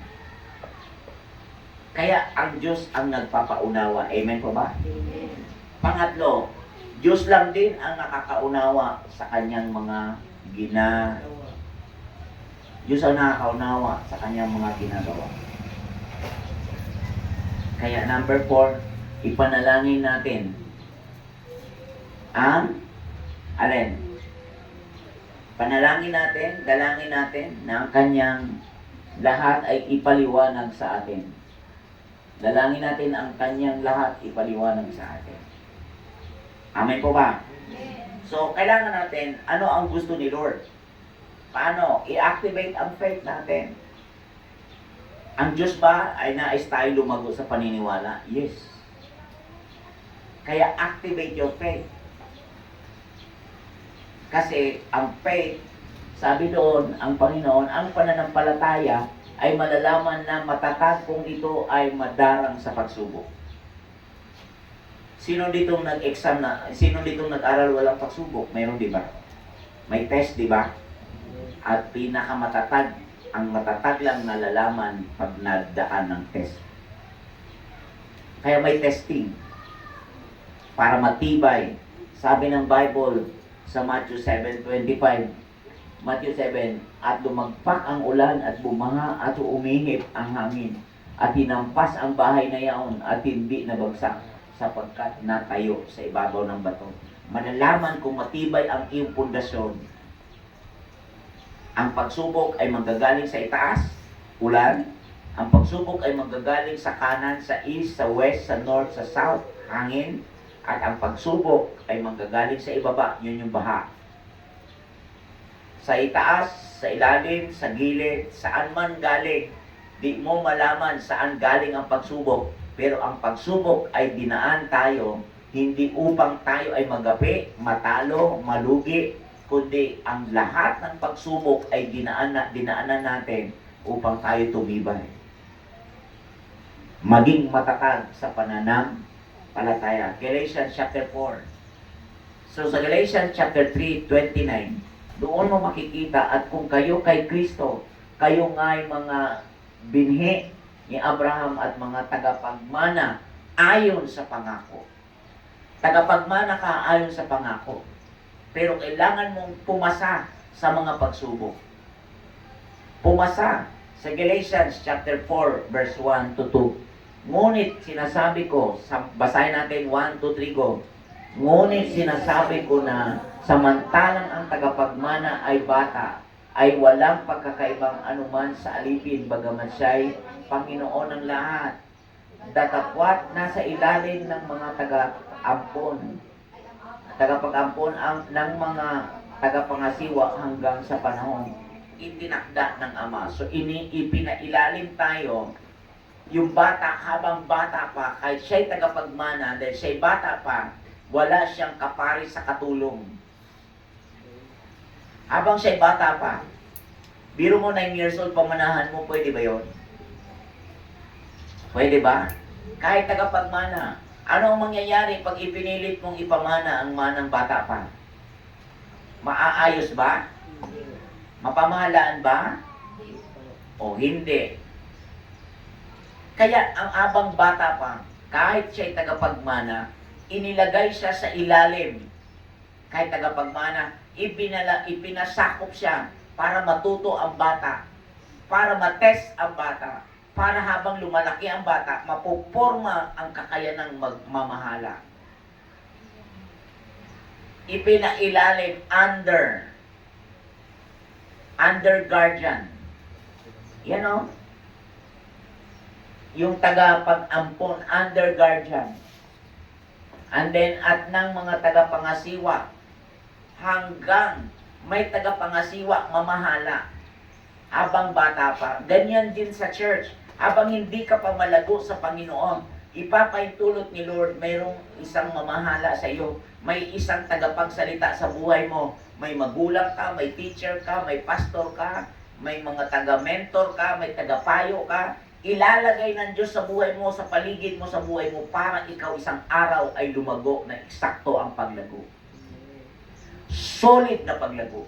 Kaya ang Diyos ang nagpapaunawa. Amen po ba? Amen. Pangatlo, Diyos lang din ang nakakaunawa sa kanyang mga ginagawa. Diyos ang nakakaunawa sa kanyang mga ginagawa. Kaya number 4, ipanalangin natin ang alin? Panalangin natin, dalangin natin na ang kanyang lahat ay ipaliwanag sa atin. Dalangin natin ang kanyang lahat ipaliwanag sa atin. Amen po ba? So, kailangan natin, ano ang gusto ni Lord? Paano? I-activate ang faith natin. Ang Diyos ba ay nais tayo lumago sa paniniwala? Yes. Kaya activate your faith. Kasi ang faith, sabi doon, ang Panginoon, ang pananampalataya ay malalaman na matatag kung ito ay madarang sa pagsubok. Sino ditong nag-exam na, sino ditong nag-aral walang pagsubok? Mayroon, di ba? May test, di ba? At pinakamatatag, ang matatag lang nalalaman pag nadaan ng test. Kaya may testing para matibay. Sabi ng Bible sa Matthew 7:25, Matthew 7, at lumagpak ang ulan at bumaha at umihip ang hangin at hinampas ang bahay na yaon at hindi nabagsak sapagkat natayo sa ibabaw ng bato. Malalaman kung matibay ang iyong pundasyon. Ang pagsubok ay manggagaling sa itaas, ulan. Ang pagsubok ay manggagaling sa kanan, sa east, sa west, sa north, sa south, hangin. At ang pagsubok ay manggagaling sa ibaba, yun yung baha. Sa itaas, sa ilalim, sa gilid, saan man galing, di mo malaman saan galing ang pagsubok. Pero ang pagsubok ay dinaan tayo, hindi upang tayo ay magapi, matalo, malugi, kundi ang lahat ng pagsubok ay dinaanan natin upang tayo tumibay. Maging matatag sa pananampalataya. Galatians chapter 4. So sa Galatians chapter 3:29, doon mo makikita at kung kayo kay Kristo, kayo nga'y mga binhi ni Abraham at mga tagapagmana ayon sa pangako. Tagapagmana ka ayon sa pangako. Pero kailangan mong pumasa sa mga pagsubok. Pumasa sa Galatians chapter 4 verse 1 to 2. Ngunit sinasabi ko, basahin natin 1, 2, 3, go. Ngunit sinasabi ko na samantalang ang tagapagmana ay bata, ay walang pagkakaibang anuman sa alipin, bagaman siya'y Panginoon ng lahat. Datapwat nasa ilalim ng mga tagapag-ampon ng mga tagapangasiwa hanggang sa panahon itinakda ng Ama. So ipinailalim tayo. Yung bata, habang bata pa, kahit siya'y tagapagmana, dahil siya'y bata pa, wala siyang kapari sa katulong. Habang siya'y bata pa, biro mo 9 years old, pamanahan mo, pwede ba yun? Pwede ba? Kahit tagapagmana, ano ang mangyayari pag ipinilit mong ipamana ang manang bata pa? Maaayos ba? Mapamahalaan ba? O hindi? Kaya ang abang bata pa, kahit siya'y tagapagmana, inilagay siya sa ilalim. Kahit tagapagmana, ipinasakop siya para matuto ang bata, para matest ang bata, para habang lumalaki ang bata, mapuporma ang kakayanang magmamahala. Ipinailalim under guardian. Yan o. Yung tagapag-ampon, under guardian. And then, at ng mga tagapangasiwa, hanggang may tagapangasiwa mamahala habang bata pa. Ganyan din sa church. Habang hindi ka pa malago sa Panginoon, ipapaintulot ni Lord, mayroong isang mamahala sa iyo. May isang tagapagsalita sa buhay mo. May magulang ka, may teacher ka, may pastor ka, may mga taga-mentor ka, may tagapayo ka. Ilalagay ng Diyos sa buhay mo, sa paligid mo, sa buhay mo, para ikaw isang araw ay lumago na eksakto ang paglago. Solid na paglago.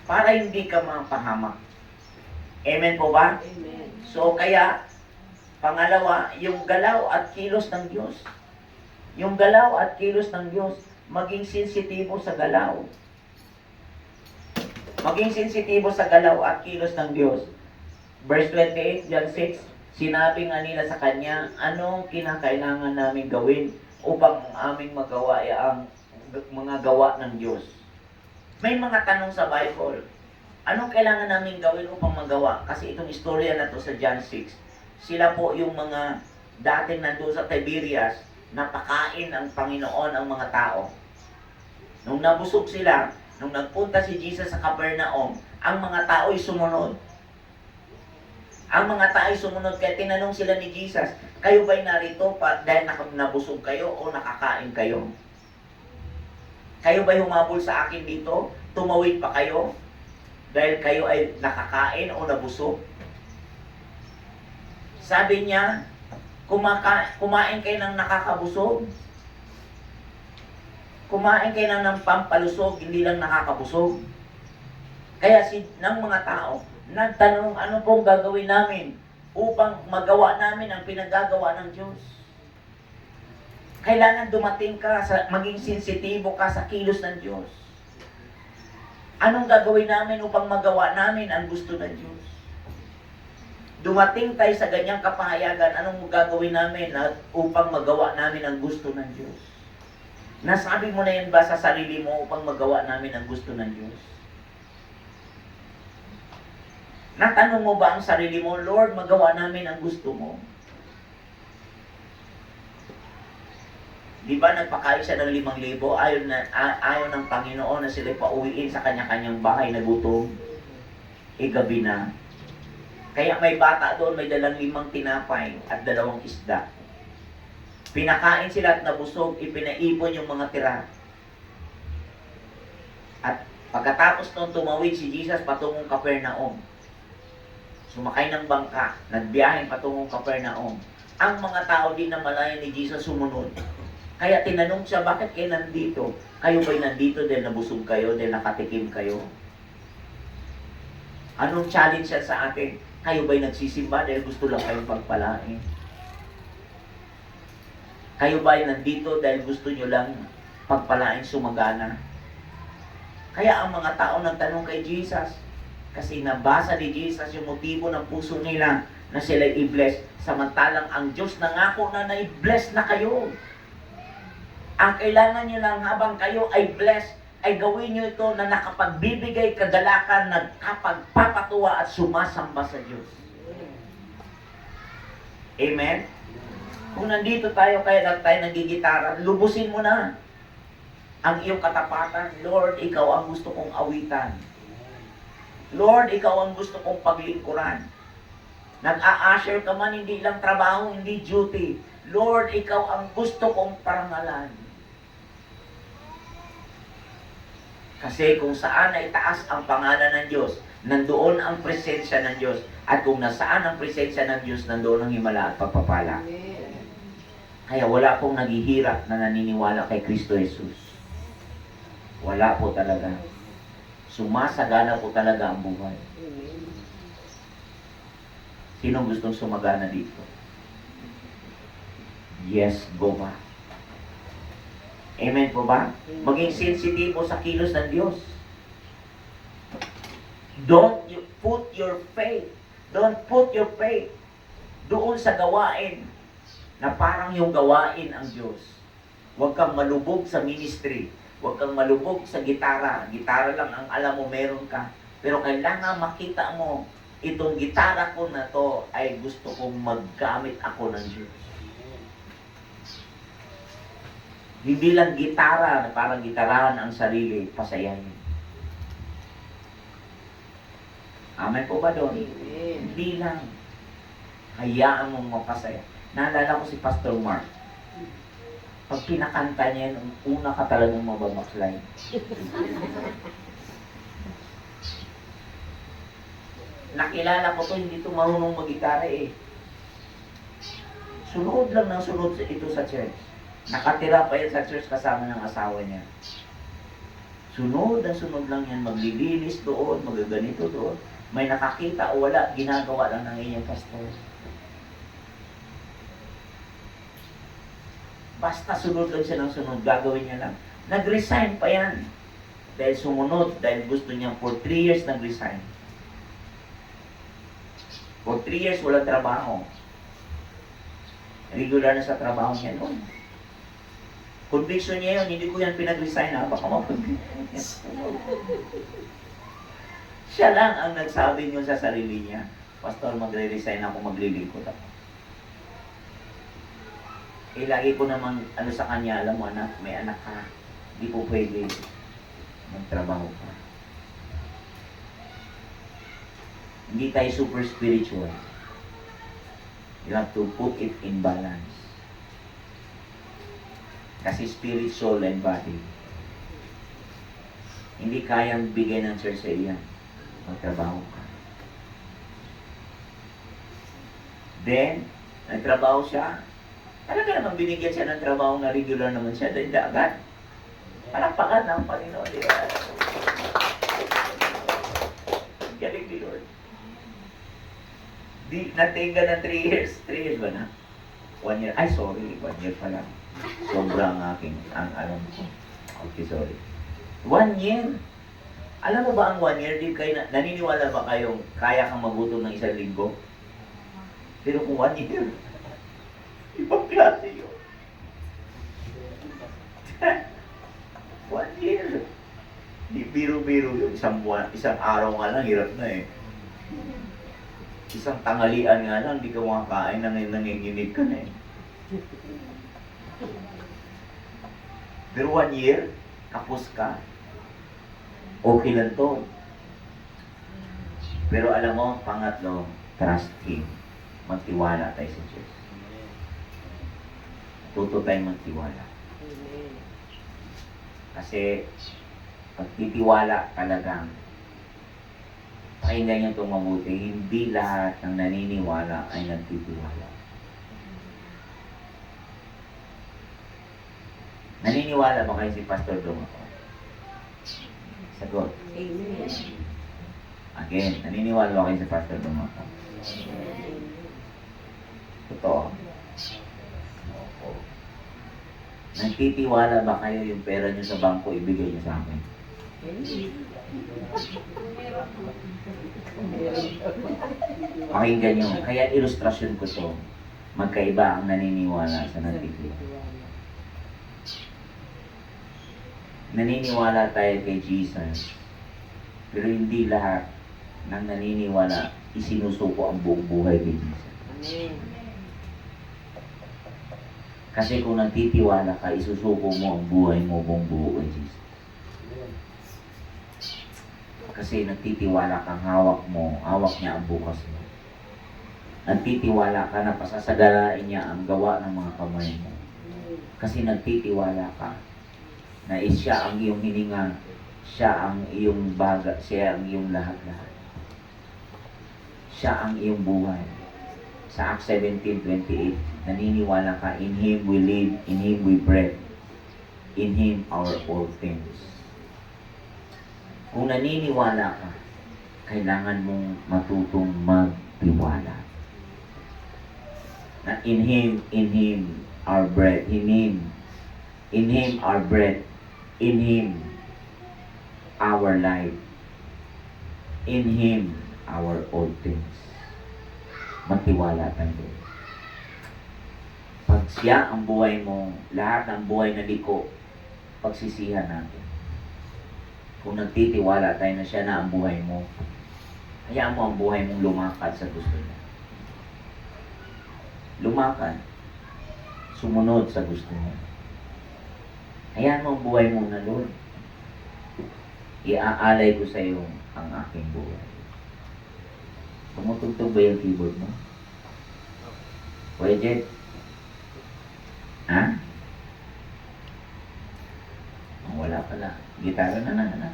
Para hindi ka mapahamak. Amen po ba? Amen. So kaya, pangalawa, yung galaw at kilos ng Diyos. Yung galaw at kilos ng Diyos, maging sensitibo sa galaw. Maging sensitibo sa galaw at kilos ng Diyos. Verse 28, John 6, sinabi nga nila sa kanya, anong kinakailangan namin gawin upang aming magawa ay ang mga gawa ng Diyos? May mga tanong sa Bible. Anong kailangan namin gawin upang magawa? Kasi itong istorya na to sa John 6, sila po yung mga dating nandun sa Tiberias, napakain ang Panginoon ang mga tao. Nung nabusog sila, nung nagpunta si Jesus sa Capernaum, ang mga tao'y sumunod. Ang mga tao'y sumunod, kaya tinanong sila ni Jesus, kayo ba'y narito dahil nabusog kayo o nakakain kayo? Kayo ba'y humabol sa akin dito? Tumawid pa kayo? Dahil kayo ay nakakain o nabusog? Sabi niya, kumain kayo ng nakakabusog. Kumain kayo ng pampalusog, hindi lang nakakabusog. Kaya ng mga tao, nagtanong, ano pong gagawin namin upang magawa namin ang pinagagawa ng Diyos? Kailangan dumating ka, maging sensitibo ka sa kilos ng Diyos. Anong gagawin namin upang magawa namin ang gusto ng Diyos? Dumating tayo sa ganyang kapahayagan, anong gagawin namin upang magawa namin ang gusto ng Diyos? Nasabi mo na yan ba sa sarili mo upang magawa namin ang gusto ng Diyos? Natanong mo ba ang sarili mo, Lord, magawa namin ang gusto mo? Di ba nagpakain siya ng 5,000? Ayaw ng Panginoon na sila pauwiin sa kanya-kanyang bahay na gutom. Gabi na. Kaya may bata doon, may dalang 5 tinapay at 2 isda. Pinakain sila at nabusog, ipinaipon yung mga tira. At pagkatapos nung tumawid si Jesus patungong Capernaum, sumakay ng bangka, nagbiyahe patungong Capernaum. Ang mga tao din na malayan ni Jesus sumunod. Kaya tinanong siya, bakit kayo nandito? Kayo ba'y nandito dahil nabusog kayo, dahil nakatikim kayo? Anong challenge siya sa atin? Kayo ba'y nagsisimba dahil gusto lang kayong pagpalain? Kayo ba'y nandito dahil gusto nyo lang pagpalain sumagana? Kaya ang mga tao nagtanong kay Jesus, kasi nabasa ni Jesus yung motibo ng puso nila na sila i-bless, samantalang ang Diyos nangako na na-bless na kayo. Ang kailangan nyo lang habang kayo ay blessed, ay gawin nyo ito na nakapagbibigay kagalakan, nagkapagpapatuwa at sumasamba sa Diyos. Amen? Kung nandito tayo, kaya lang tayo nagigitara, lubusin mo na ang iyong katapatan. Lord, ikaw ang gusto kong awitan. Lord, ikaw ang gusto kong paglingkuran. Nag-a-usher ka man, hindi lang trabaho, hindi duty. Lord, ikaw ang gusto kong parangalan. Kasi kung saan ay taas ang pangalan ng Diyos, nandoon ang presensya ng Diyos. At kung nasaan ang presensya ng Diyos, nandoon ang himala at pagpapala. Kaya wala pong naghihirap na naniniwala kay Kristo Jesus. Wala po talaga. Sumasagana po talaga ang buhay. Sinong gustong sumagana dito? Yes, go back. Amen po ba? Maging sensitibo sa kilos ng Diyos. Don't put your faith doon sa gawain na parang yung gawain ang Diyos. Huwag kang malubog sa ministry. Huwag kang malubog sa gitara. Gitara lang ang alam mo meron ka. Pero kailangan makita mo, itong gitara ko na to ay gusto kong maggamit ako ng Diyos. Hindi lang gitara na parang gitarahan ang sarili, pasayahin. Amen po ba doon? Hindi lang. Hayaan mong mapasaya. Naalala ko si Pastor Mark. Pag pinakanta niya, una ka talagang mababackslide. Nakilala ko to, hindi to marunong mag-gitara eh. Sunod lang ng sunod ito sa church. Nakatira pa yan sa church kasama ng asawa niya. Sunod lang yan, maglilinis doon, magaganito doon. May nakakita o wala, ginagawa lang ng inyong pastor. Basta sunod lang siya ng sunod, gagawin niya lang. Nag-resign pa yan. Dahil sumunod, dahil gusto niya, for 3 years nag-resign. For 3 years, walang trabaho. Regular na sa trabaho niya noon. Conviction niya yun, hindi ko yan pinag-resign ha, baka mapag-resign. Siya lang ang nagsabi niyo sa sarili niya, Pastor, magre-resign ako, maglilingkod ako. Lagi ko naman, sa kanya, alam mo anak, may anak ka, hindi po pwede magtrabaho ka. Hindi tayo super spiritual. You have to put it in balance. Kasi spirit, soul, and body. Hindi kayang bigay ng church sa iyan. Magtrabaho ka. Then, nagtrabaho siya. Talaga naman binigyan siya ng trabaho na regular naman siya. Dahil agad. Palakpakan ng Panginoon. Galing ni Lord. Natingga ng 3 years. 3 years ba na? 1 year. Ay, sorry. 1 year pa lang. Sobrang aking, ang alam ko. Okay, sorry. 1 year. Alam mo ba ang 1 year, di kayo, naniniwala ba kayong kaya kang magutom ng 1 linggo? Pero kung 1 year, ibang klase yun. 1 year. Di biro-biro yun. Isang araw nga lang, hirap na eh. Isang tanghalian nga lang, di ka makakain, nanginginig ka na eh. Pero 1 year, kapos ka. Okay lang to. Pero alam mo, pangatlo, trust Him. Magtiwala tayo sa Diyos. Tuto tayong magtiwala. Amen. Kasi, pagtitiwala talagang, pakinggan niyo itong mabuti, hindi lahat ng naniniwala ay nagtitiwala. Naniniwala ba kayo si Pastor Dong ako? Sagot. Amen. Again, naniniwala ba kayo si Pastor Dong ako? Totoo. Opo. Nagtitiwala ba kayo yung pera nyo sa bangko, ibigay nyo sa akin? Pakinggan nyo. Kaya ilustrasyon ko to. Magkaiba ang naniniwala sa nagtitiwala. Naniniwala tayo kay Jesus. Pero hindi lahat ng naniniwala isinusuko ang buong buhay kay Jesus. Amen. Kasi kung nagtitiwala ka, isusuko mo ang buhay mo buong buo kay Jesus. Kasi nagtitiwala kang hawak mo, hawak niya ang bukas mo. Nagtitiwala ka na pasasagalain niya ang gawa ng mga kamay mo. Kasi nagtitiwala ka na siya ang iyong hininga, siya ang iyong baga, siya ang iyong lahat-lahat. Siya ang iyong buhay. Sa Acts 17:28, naniniwala ka, in Him we live, in Him we breathe, in Him our all things. Kung naniniwala ka, kailangan mong matutong magtiwala. Na in Him our breath, in Him our breath, in Him our life, in Him our all things. Magtiwala tayo. Pag siya ang buhay mo, lahat ng buhay na liko, pagsisihan natin. Kung nagtitiwala tayo na siya na ang buhay mo, hayaan mo ang buhay mong lumakad sa gusto niya. Lumakad. Sumunod sa gusto niya. Hayaan mo ang buhay mo na, Lord. Iaalay ko sa iyo ang aking buhay. Tumutugtog ba yung keyboard mo? Wedget? Ha? Wala pala. Gitara na.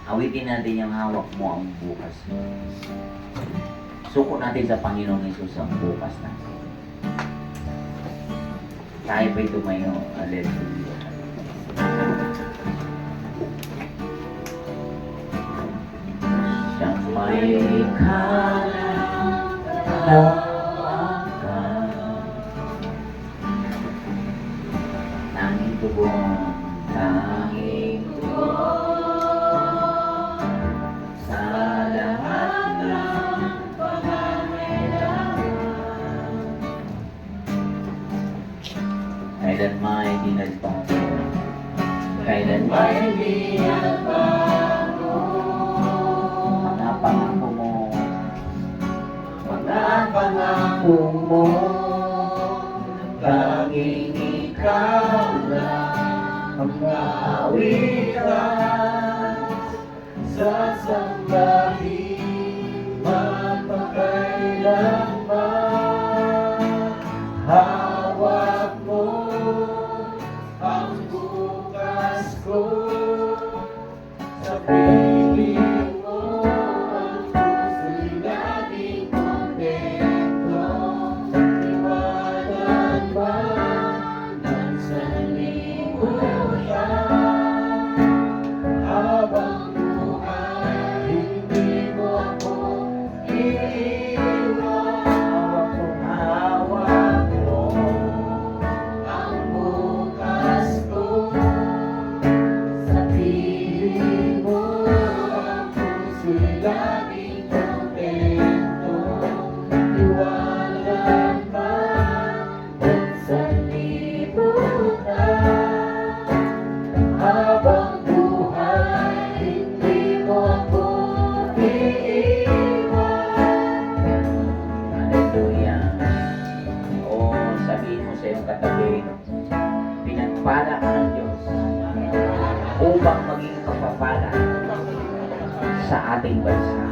Awitin natin yung hawak mo ang bukas mo. Suko natin sa Panginoong Hesus ang bukas natin. Tayo pa'y tumayo. Hallelujah. Siyang may kalawakan, tanging tugon, sa lahat ng pangangailangan. Kailan may di nagbago, kailan may di nagbago, mga pangako mo, tanging ikaw lang ang kawitan sa sambahin magpakailanman. Hawak mo ang bukas ko, sa piling mo ang puso'y laging kontento. Iwanan man ng sanlibutan, habang buhay hindi mo ako iiwan. Hawak mo ang bukas ko, sa piling mo kapapala sa ating bansa.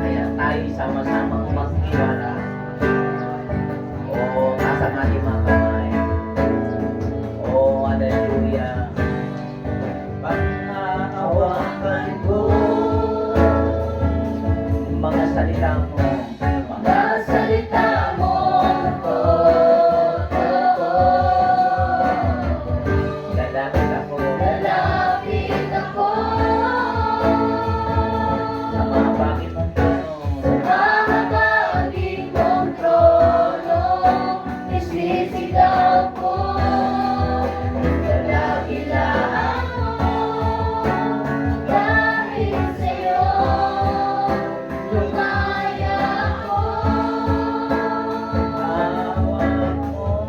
Kaya tayo sama-samang magtiwala. O, nasa ang ating mga kamay. O, hallelujah. Panghahawakan ko mga salita mo. Mga salita mo. Lalapit ako. Lalapit ako Sa mga bakit mong trono. Mahagaging mong trono, isisigaw ko, dalagilaan mo, dahil sa'yo, lumaya ako. Hawak mo.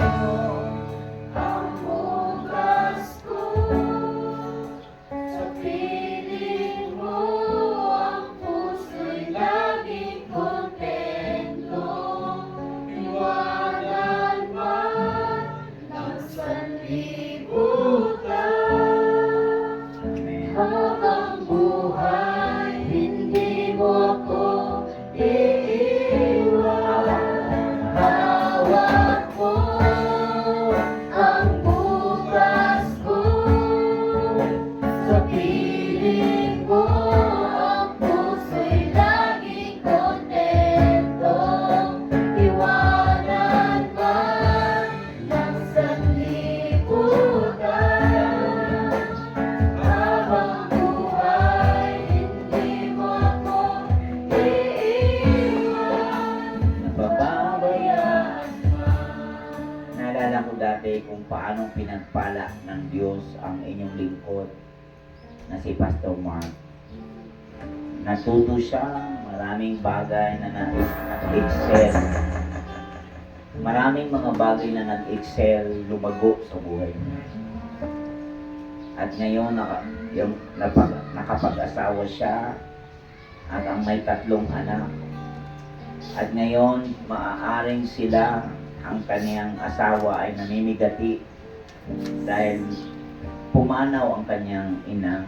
Ang bukas ko, sa piling mo, ang puso'y laging kontento. Iwanan man ng sanlibutan, habang buhay, hindi mo ako iiwan. Hawak mo ang bukas ko, sa piling mo, ang puso'y laging kontento. Iwanan man ng sanlibutan, habang buhay, hindi mo ako iiwan. Nabababayaan. Naalala ko dati kung paano pinagpala ng Diyos ang inyong lingkod na si Pastor Mark. Natuto siya maraming bagay na nag-excel. Maraming mga bagay na nag-excel, lumago sa buhay niya. At ngayon, nakapag-asawa siya at ang may 3 anak. At ngayon, maaaring sila, ang kaniyang asawa ay namimigati dahil pumanaw ang kanyang ina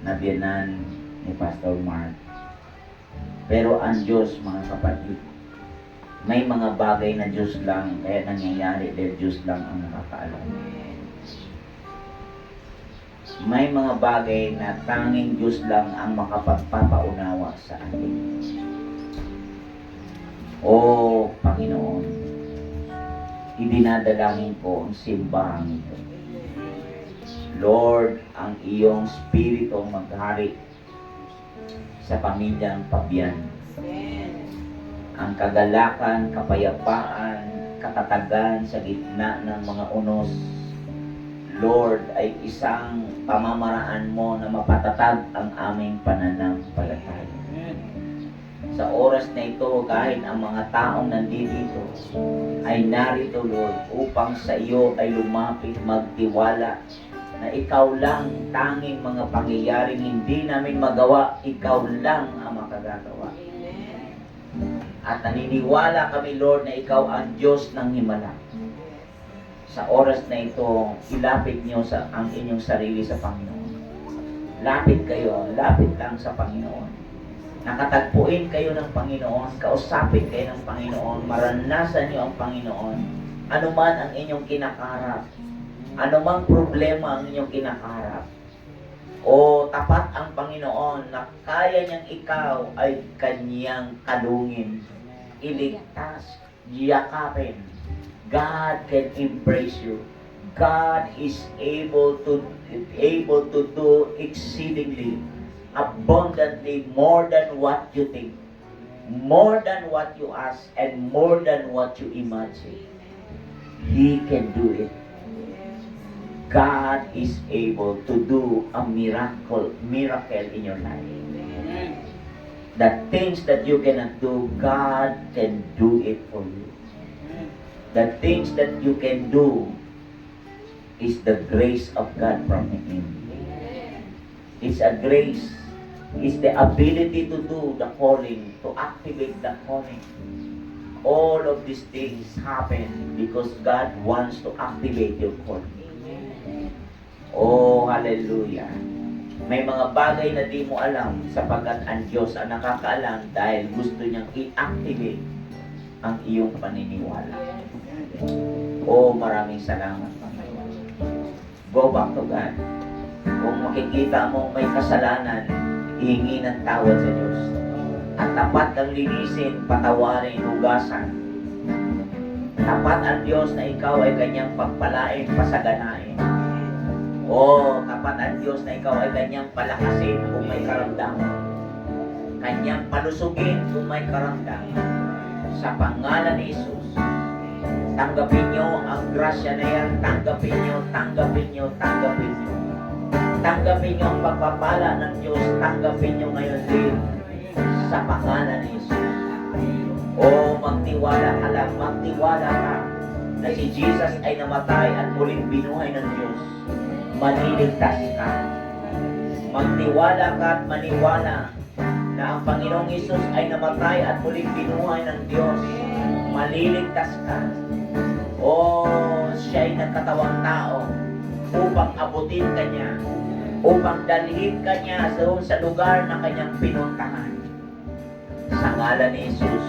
na biyanan ni Pastor Mark. Pero ang Diyos, mga kapatid, may mga bagay na Diyos lang, kaya nangyayari dahil Diyos lang ang nakakaalam. May mga bagay na tanging Diyos lang ang makapagpapaunawa sa atin. O Panginoon, idinadalangin ko ang simbahan ito. Lord, ang iyong Espiritu maghari sa pamilyang Pabian. Ang kagalakan, kapayapaan, katatagan sa gitna ng mga unos, Lord, ay isang pamamaraan mo na mapatatag ang aming pananampalataya. Sa oras na ito, kahit ang mga taong nandito ay narito, Lord, upang sa iyo ay lumapit, magtiwala na ikaw lang tanging mga pangyayaring hindi namin magawa, ikaw lang ang makagagawa. At naniniwala kami, Lord, na ikaw ang Diyos ng himala. Sa oras na ito, ilapit niyo ang inyong sarili sa Panginoon. Lapit kayo, lapit lang sa Panginoon. Nakatagpuin kayo ng Panginoon, kausapin kayo ng Panginoon, maranasan niyo ang Panginoon. Ano man ang inyong kinakaharap, ano mang problema ang inyong kinakaharap, o tapat ang Panginoon na kaya niyang ikaw ay kanyang kalungin, iligtas, yakapin. God can embrace you. God is able to do exceedingly, abundantly, more than what you think, more than what you ask, and more than what you imagine. He can do it. God is able to do a miracle in your life. The things that you cannot do, God can do it for you. The things that you can do is the grace of God from Him. It's a grace. It's the ability to do the calling, to activate the calling. All of these things happen because God wants to activate your calling. Oh, hallelujah. May mga bagay na di mo alam sapagkat ang Diyos ang nakakaalam dahil gusto niyang i-activate ang iyong paniniwala. Oh, maraming salamat, Panginoon. Go back to God. Kung makikita mo may kasalanan, ihingi ng tawad sa Diyos. At tapat ang linisin, patawarin, hugasan. Tapat ang Diyos na ikaw ay kanyang pagpalain, pasaganain. O tapat ang Diyos na ikaw ay kanyang palakasin kung may karamdaman. Kanyang palusugin kung may karamdaman. Sa pangalan ni Jesus, tanggapin niyo ang grasya na yan. Tanggapin niyo, tanggapin niyo, tanggapin niyo. Tanggapin niyo ang pagpapala ng Diyos. Tanggapin niyo ngayon din sa pangalan ni Jesus. O magtiwala ka lang, magtiwala ka na si Jesus ay namatay at muling binuhay ng Diyos. Maliligtas ka. Magtiwala ka at maniwala na ang Panginoong Hesus ay namatay at muling binuhay ng Diyos. Maliligtas ka. O siya ay nagkatawang tao upang abutin ka niya, upang dalhin ka niya sa lugar na kanyang pinuntahan. Sa ngalan ni Hesus,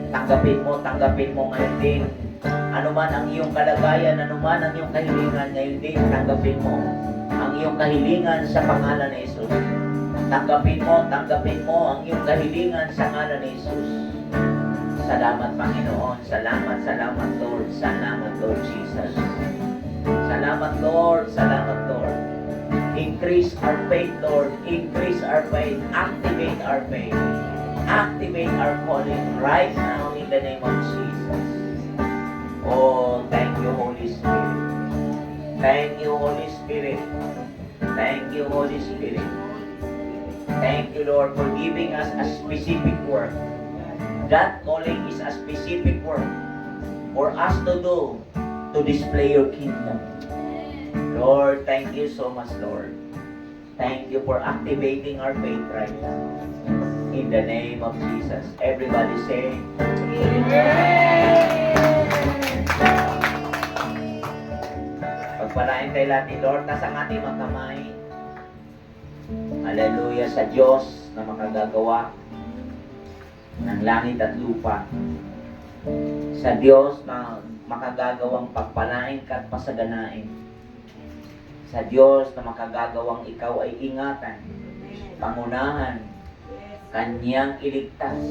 tanggapin mo ngayon din. Ano man ang iyong kalagayan, ano man ang iyong kahilingan, ngayon din, tanggapin mo ang iyong kahilingan sa pangalan ni Jesus. Tanggapin mo ang iyong kahilingan sa ngalan ni Jesus. Salamat, Panginoon. Salamat, Lord. Salamat, Lord Jesus. Salamat, Lord. Salamat, Lord. Increase our faith, Lord. Increase our faith. Activate our faith. Activate our calling right now in the name of Jesus. Oh, thank you, Holy Spirit. Thank you, Holy Spirit. Thank you, Holy Spirit. Thank you, Lord, for giving us a specific work. That calling is a specific work for us to do to display your kingdom. Lord, thank you so much, Lord. Thank you for activating our faith right now. In the name of Jesus. Everybody say, Amen. Pagpalain tayo lahat ni Lord, nasa ating mga kamay. Hallelujah sa Diyos na makagagawa ng langit at lupa. Sa Diyos na makagagawang pagpalain ka at pasaganain. Sa Diyos na makagagawang ikaw ay ingatan, pangunahan, Kanyang iligtas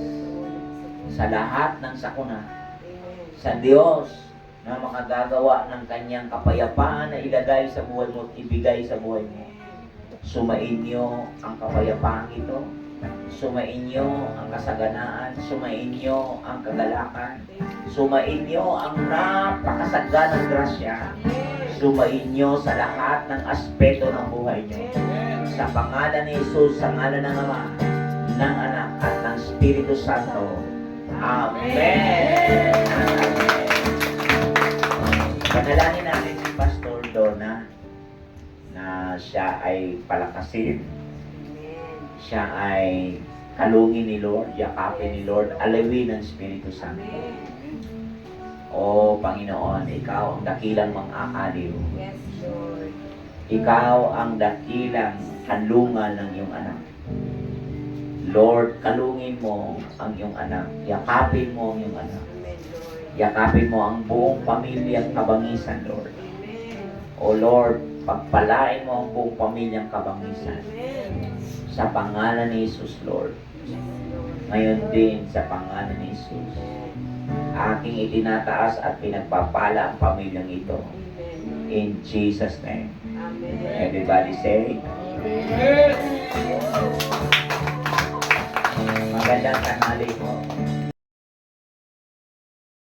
sa lahat ng sakuna. Sa Diyos na makagagawa ng Kanyang kapayapaan na ilagay sa buhay mo at ibigay sa buhay mo. Sumain niyo ang kapayapaan ito. Sumain niyo ang kasaganaan. Sumain niyo ang kagalakan. Sumain niyo ang napakasaganang grasya. Sumain niyo sa lahat ng aspeto ng buhay niyo. Sa pangalan ni Jesus, sa ngalan ng Ama, ng Anak at ng Espiritu Santo. Amen. Amen. Panalangin natin si Pastor Donna na siya ay palakasin. Siya ay kalungin ni Lord, yakapin ni Lord, alawin ng Espiritu Santo. O Panginoon, Ikaw ang dakilang mang-aaliw. Yes, Lord. Ikaw ang dakilang kalungan ng iyong anak. Lord, kalungin mo ang iyong anak. Yakapin mo ang iyong anak. Amen, Lord. Yakapin mo ang buong pamilyang kabangisan, Lord. Amen. O Lord, pagpalain mo ang buong pamilyang kabangisan. Amen. Sa pangalan ni Jesus, Lord. Ngayon din sa pangalan ni Jesus. Aking itinataas at pinagpapala ang pamilyang ito. Amen. In Jesus' name. Amen. Everybody say, Amen. magandang tanghali po.